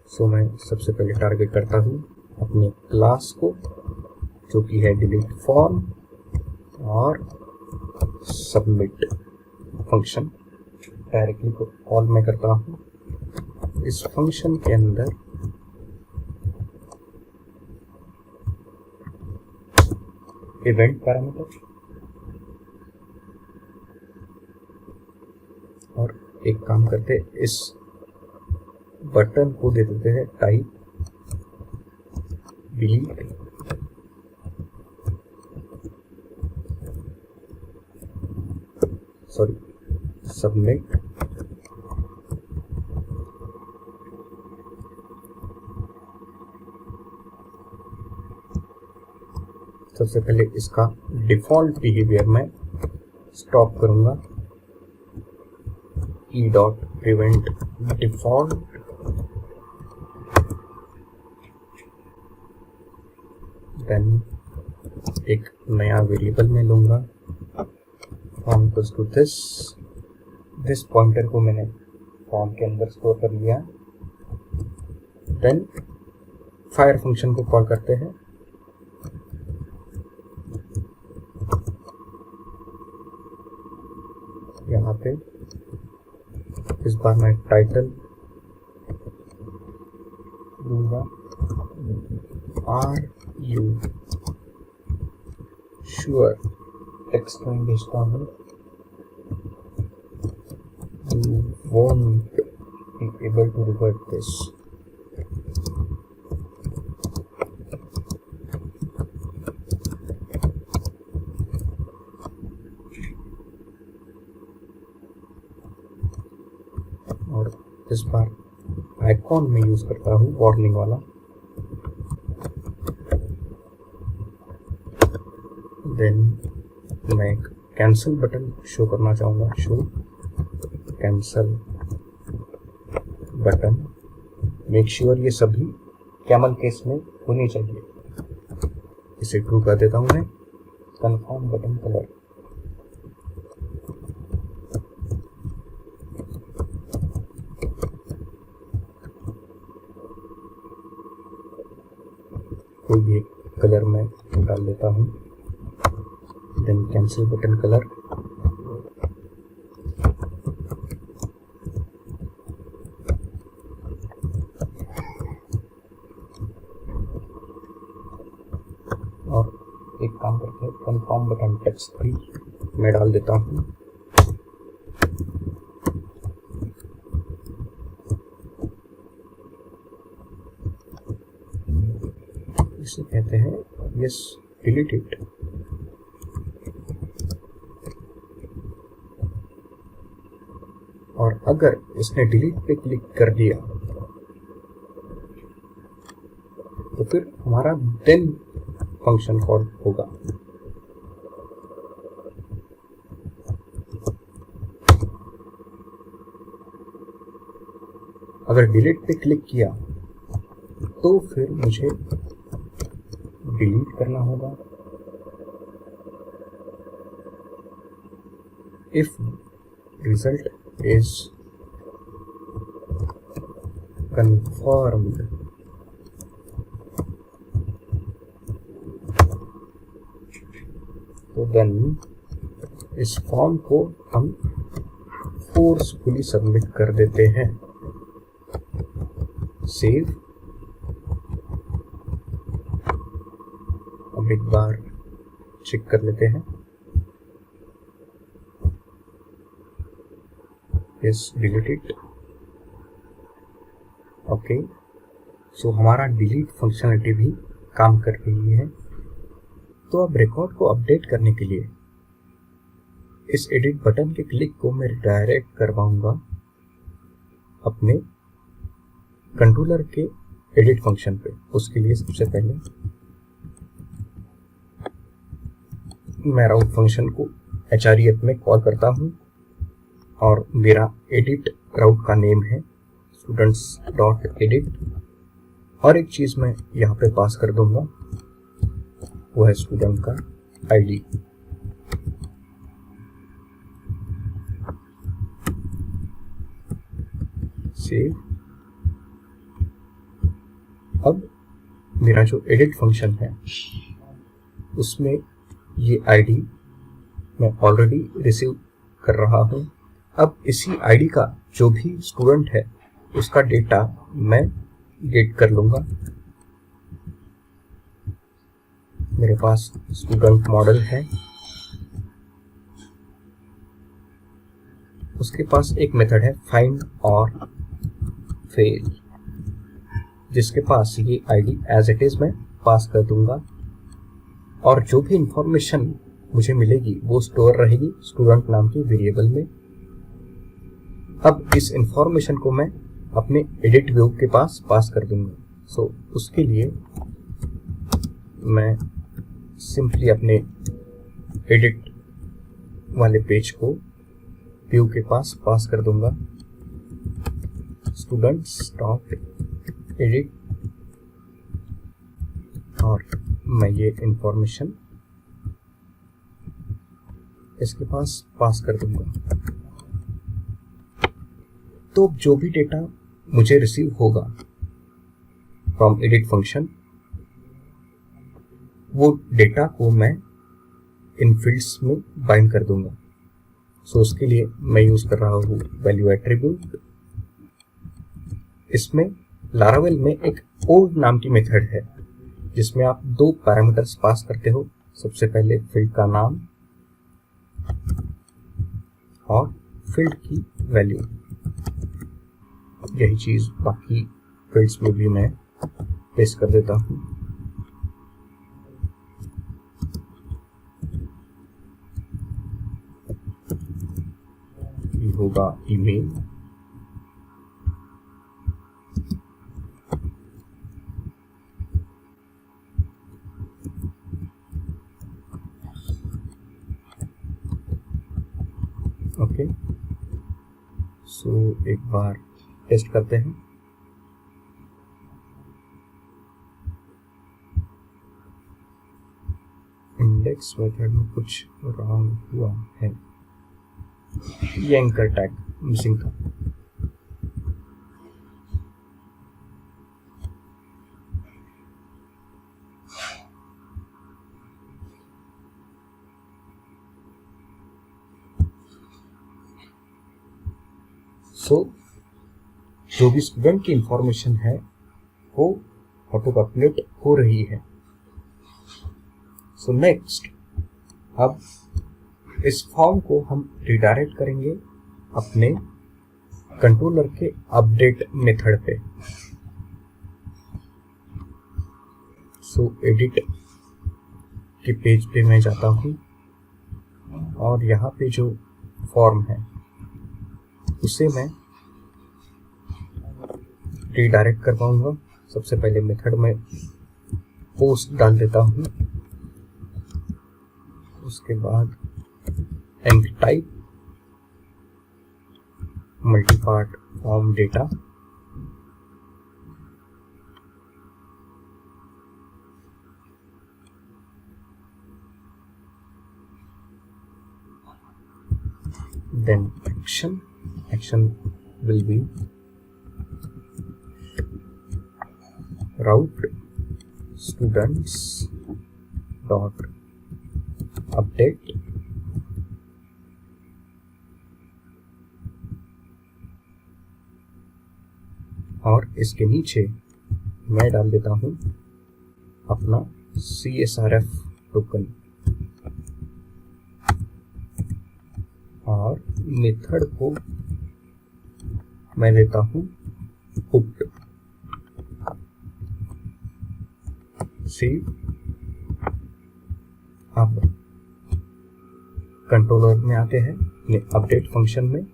A: सो मैं सबसे पहले टारगेट करता हूं अपने क्लास को, जो कि है डिलीट फॉर्म, और सबमिट फंक्शन डायरेक्टली को कॉल मैं करता हूं। इस फंक्शन के अंदर इवेंट पैरामीटर और एक काम करते, इस बटन को दे देते हैं टाइप डिलीट, सॉरी सबमिट। सबसे पहले इसका डिफ़ॉल्ट बिहेवियर मैं स्टॉप करूँगा, e.prevent default, देन एक नया वेरिएबल में लूँगा form equals to this pointer को मैंने फॉर्म के अंदर स्टोर कर लिया। देन फायर फंक्शन को कॉल करते हैं। यहाँ पे इस बार मैं टाइटल दूंगा, आर यू श्योर, टेक्स्ट में भेजता हूँ, you won't be able to revert this. और इस बार आइकॉन में यूज करता हूँ वार्निंग वाला। देन मैं एक कैंसिल बटन शो करना चाहूँगा, show cancel button. Make sure ये सभी कैमल केस में होनी चाहिए। इसे ट्रू कर देता हूँ मैं। कंफर्म बटन कलर, कोई भी एक कलर में डाल देता हूँ। देन कैंसिल बटन कलर, और एक काम करते हैं, कंफर्म बटन टेक्स्ट भी मैं डाल देता हूँ। इसे कहते हैं यस डिलीट इट। और अगर इसने डिलीट पे क्लिक कर दिया तो फिर हमारा देन फंक्शन कॉल होगा। अगर डिलीट पे क्लिक किया तो फिर मुझे डिलीट करना होगा। इफ रिजल्ट is confirmed, तो देन इस फॉर्म को हम फोर्सफुली सबमिट कर देते हैं। सेव। अब एक बार चेक कर लेते हैं। Yes, delete it. ओके, सो हमारा डिलीट फंक्शनलिटी भी काम कर रही है। तो अब रिकॉर्ड को अपडेट करने के लिए इस एडिट बटन के क्लिक को मैं डायरेक्ट करवाऊंगा अपने कंट्रोलर के एडिट फंक्शन पे। उसके लिए सबसे पहले मैं राउट फंक्शन को href में कॉल करता हूँ और मेरा एडिट राउट का नेम है students.edit। और एक चीज़ मैं यहाँ पे पास कर दूंगा, वो है स्टूडेंट का आईडी। सेव। अब मेरा जो एडिट फंक्शन है उसमें ये आईडी मैं ऑलरेडी रिसीव कर रहा हूँ। अब इसी आईडी का जो भी स्टूडेंट है उसका डेटा मैं गेट कर लूँगा। मेरे पास स्टूडेंट मॉडल है, उसके पास एक मेथड है फाइंड और फेल, जिसके पास ये आईडी एज इट इज मैं पास कर दूंगा और जो भी इंफॉर्मेशन मुझे मिलेगी वो स्टोर रहेगी स्टूडेंट नाम के वेरिएबल में। अब इस इंफॉर्मेशन को मैं अपने एडिट व्यू के पास पास कर दूंगा। सो उसके लिए मैं सिंपली अपने एडिट वाले पेज को व्यू के पास पास कर दूंगा, स्टूडेंट्स डॉट एडिट, और मैं ये इंफॉर्मेशन इसके पास पास कर दूंगा। तो जो भी डेटा मुझे रिसीव होगा फ्रॉम एडिट फंक्शन, वो डेटा को मैं इन फील्ड्स में बाइंड कर दूंगा। सो उसके लिए मैं यूज कर रहा हूँ वैल्यू एट्रीब्यूट। इसमें लारावेल में एक ओल्ड नाम की मेथड है जिसमें आप 2 पैरामीटर्स पास करते हो। सबसे पहले फील्ड का नाम और फील्ड की वैल्यू। यही चीज बाकी फील्ड्स में भी मैं पेस्ट कर देता हूँ। ये होगा ईमेल, ओके। सो एक बार टेस्ट करते हैं। इंडेक्स मेथड में कुछ रॉन्ग हुआ है, ये एंकर टैग मिसिंग था। सो जो भी स्टूडेंट की इंफॉर्मेशन है वो ऑटो पॉपुलेट हो रही है। सो नेक्स्ट, अब इस फॉर्म को हम रिडायरेक्ट करेंगे अपने कंट्रोलर के अपडेट मेथड पे। सो एडिट के पेज पे मैं जाता हूँ और यहाँ पे जो फॉर्म है उसे मैं रिडायरेक्ट कर पाऊंगा। सबसे पहले मेथड में पोस्ट डाल देता हूँ, उसके बाद enctype multipart form data, then action will be route students dot update और इसके नीचे मैं डाल देता हूं अपना CSRF टोकन और मेथड को मैं देता हूं hooked। सेव। अब कंट्रोलर में आते हैं अपने अपडेट फंक्शन में।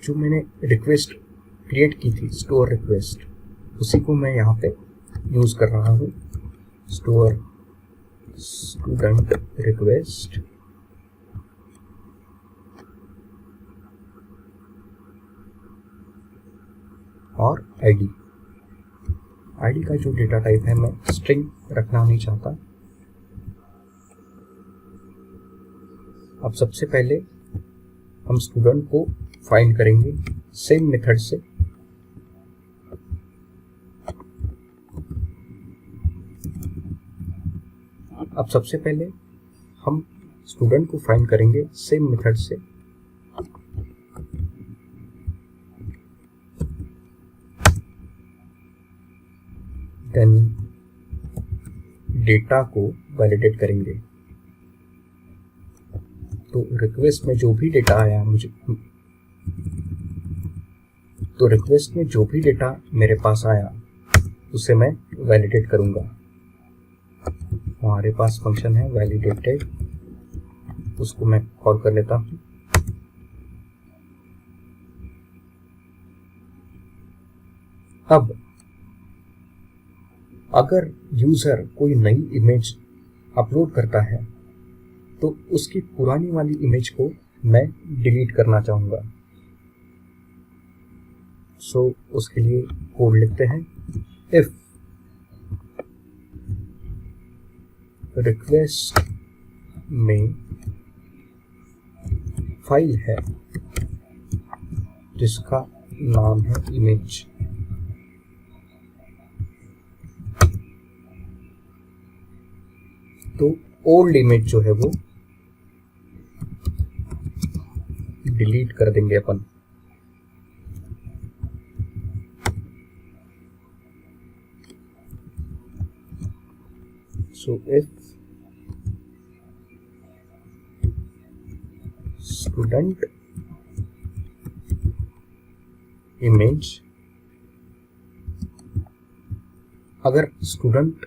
A: जो मैंने रिक्वेस्ट क्रिएट की थी, स्टोर रिक्वेस्ट, उसी को मैं यहाँ पे यूज कर रहा हूँ। स्टोर स्टूडेंट रिक्वेस्ट और आईडी का जो डेटा टाइप है मैं स्ट्रिंग रखना नहीं चाहता। अब सबसे पहले हम स्टूडेंट को फाइंड करेंगे सेम मेथड से। अब सबसे पहले हम स्टूडेंट को फाइंड करेंगे सेम मेथड से। देन डेटा को वैलिडेट करेंगे। तो रिक्वेस्ट में जो भी डेटा आया रिक्वेस्ट में जो भी डेटा मेरे पास आया उसे मैं वैलिडेट करूंगा। हमारे पास फंक्शन है वैलिडेटेड, उसको मैं कॉल कर लेता हूँ। अब अगर यूजर कोई नई इमेज अपलोड करता है तो उसकी पुरानी वाली इमेज को मैं डिलीट करना चाहूँगा। सो उसके लिए कोड लिखते हैं, इफ रिक्वेस्ट में फाइल है जिसका नाम है इमेज, तो ओल्ड इमेज जो है वो डिलीट कर देंगे अपन। सो इफ स्टूडेंट इमेज, अगर स्टूडेंट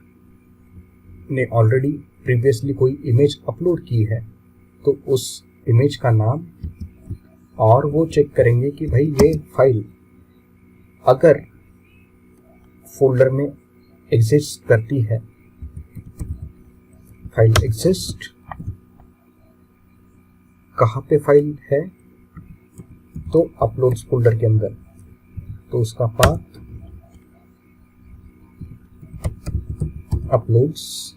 A: ने ऑलरेडी प्रीवियसली कोई इमेज अपलोड की है तो उस इमेज का नाम, और वो चेक करेंगे कि भाई ये फाइल अगर फोल्डर में एग्जिस्ट करती है, फाइल एग्जिस्ट, कहाँ पे फाइल है, तो अपलोड्स फोल्डर के अंदर, तो उसका पाथ अपलोड्स।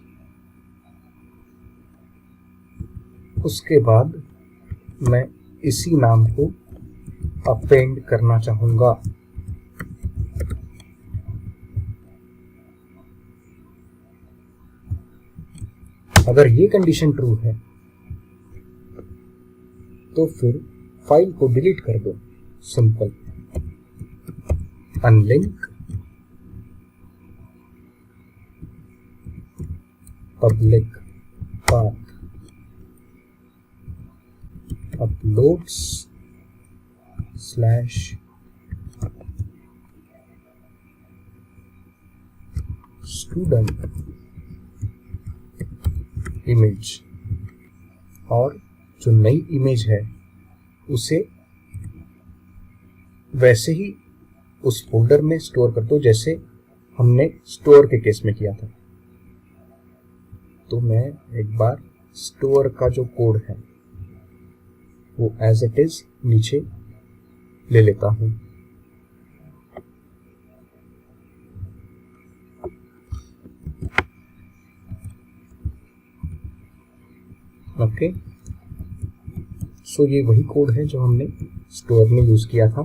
A: उसके बाद मैं इसी नाम को अपेंड करना चाहूंगा। अगर ये कंडीशन ट्रू है तो फिर फाइल को डिलीट कर दो, simple. Unlink public path uploads slash student image, और जो नई इमेज है उसे वैसे ही उस फोल्डर में स्टोर कर दो जैसे हमने स्टोर के केस में किया था। तो मैं एक बार स्टोर का जो कोड है वो एज इट इज नीचे ले लेता हूं। ओके, सो ये वही कोड है जो हमने स्टोर में यूज किया था।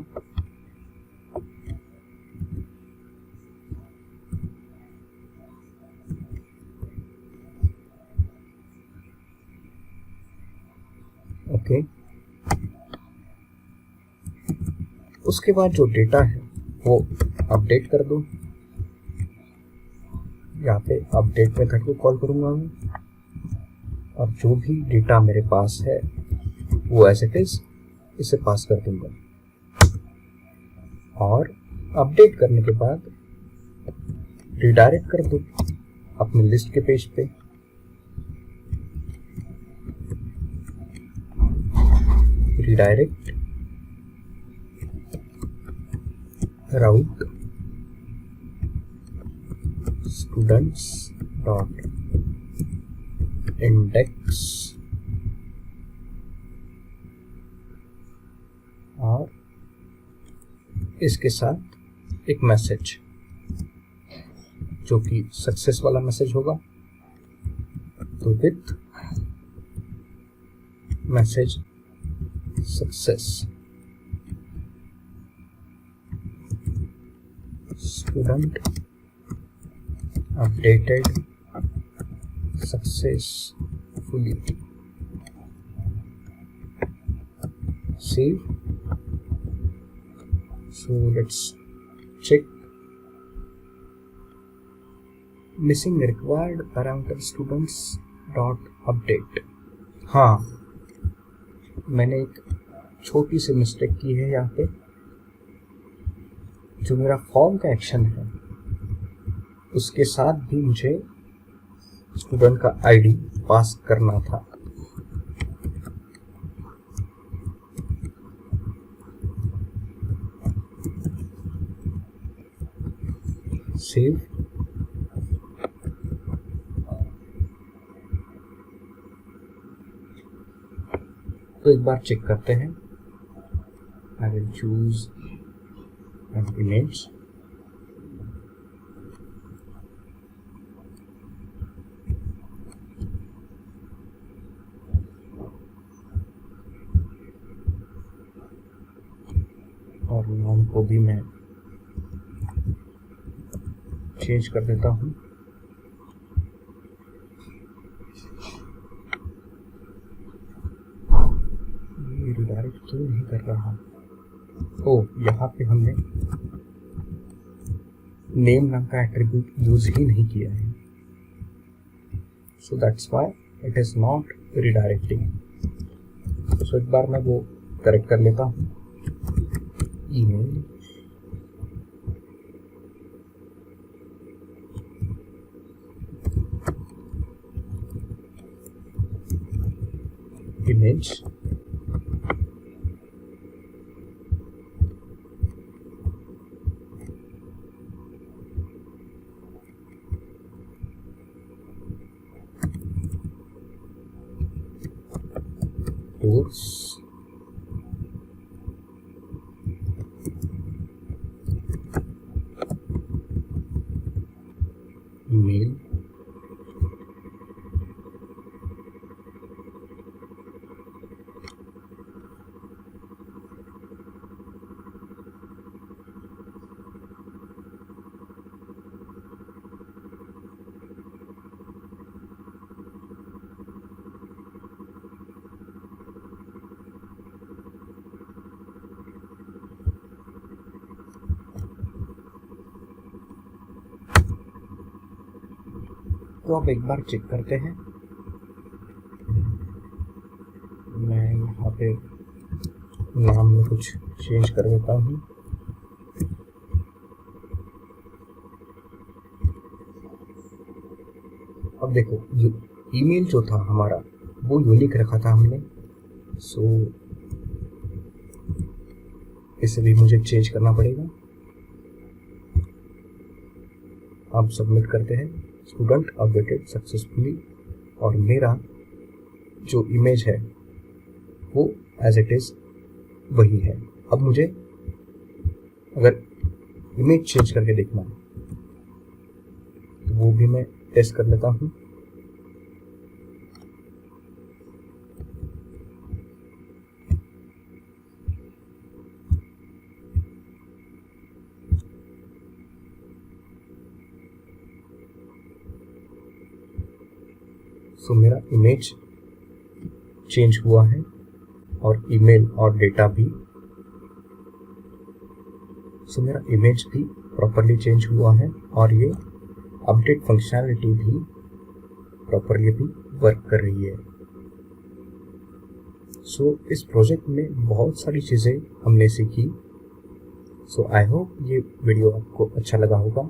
A: ओके, उसके बाद जो डेटा है वो अपडेट कर दो। यहाँ पे अपडेट मेथड को कॉल करूंगा मैं, और जो भी डेटा मेरे पास है वो एज इट इज इसे पास कर दूंगा। और अपडेट करने के बाद रिडायरेक्ट कर दो अपनी लिस्ट के पेज पे। रिडायरेक्ट राउट स्टूडेंट्स डॉट इंडेक्स, और इसके साथ एक मैसेज जो कि सक्सेस वाला मैसेज होगा। तो with message success, student updated successfully, save. So let's check missing required parameter students dot update। हाँ, मैंने एक छोटी सी मिस्टेक की है यहाँ पे। जो मेरा फॉर्म का एक्शन है उसके साथ भी मुझे स्टूडेंट का आईडी पास करना था। सेव। तो एक बार चेक करते हैं। I will choose an image. और नाम को भी मैं चेंज कर देता हूँ। ये रिडायरेक्ट क्यों नहीं कर रहा? ओ, यहाँ पे हमने नेम नाम का एट्रीब्यूट यूज ही नहीं किया है, so that's why it is not redirecting. So एक बार मैं वो करेक्ट कर लेता हूँ। ईमेल इमेज टूल्स ईमेल तो अब एक बार चेक करते हैं। मैं यहाँ पे नाम में कुछ चेंज कर देता हूँ। अब देखो, ईमेल जो था हमारा वो यूनिक रखा था हमने, सो इसे भी मुझे चेंज करना पड़ेगा। अब सबमिट करते हैं। स्टूडेंट अपडेटेड सक्सेसफुली, और मेरा जो इमेज है वो एज इट इज वही है। अब मुझे अगर इमेज चेंज करके देखना है तो वो भी मैं टेस्ट कर लेता हूँ। सो मेरा इमेज चेंज हुआ है और ईमेल और डेटा भी। सो मेरा इमेज भी प्रॉपरली चेंज हुआ है और ये अपडेट फंक्शनैलिटी भी प्रॉपरली भी वर्क कर रही है। सो इस प्रोजेक्ट में बहुत सारी चीज़ें हमने सीखी। सो आई होप ये वीडियो आपको अच्छा लगा होगा।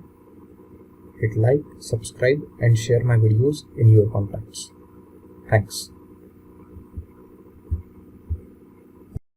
A: Hit like, subscribe and share my videos in your contacts. Thanks.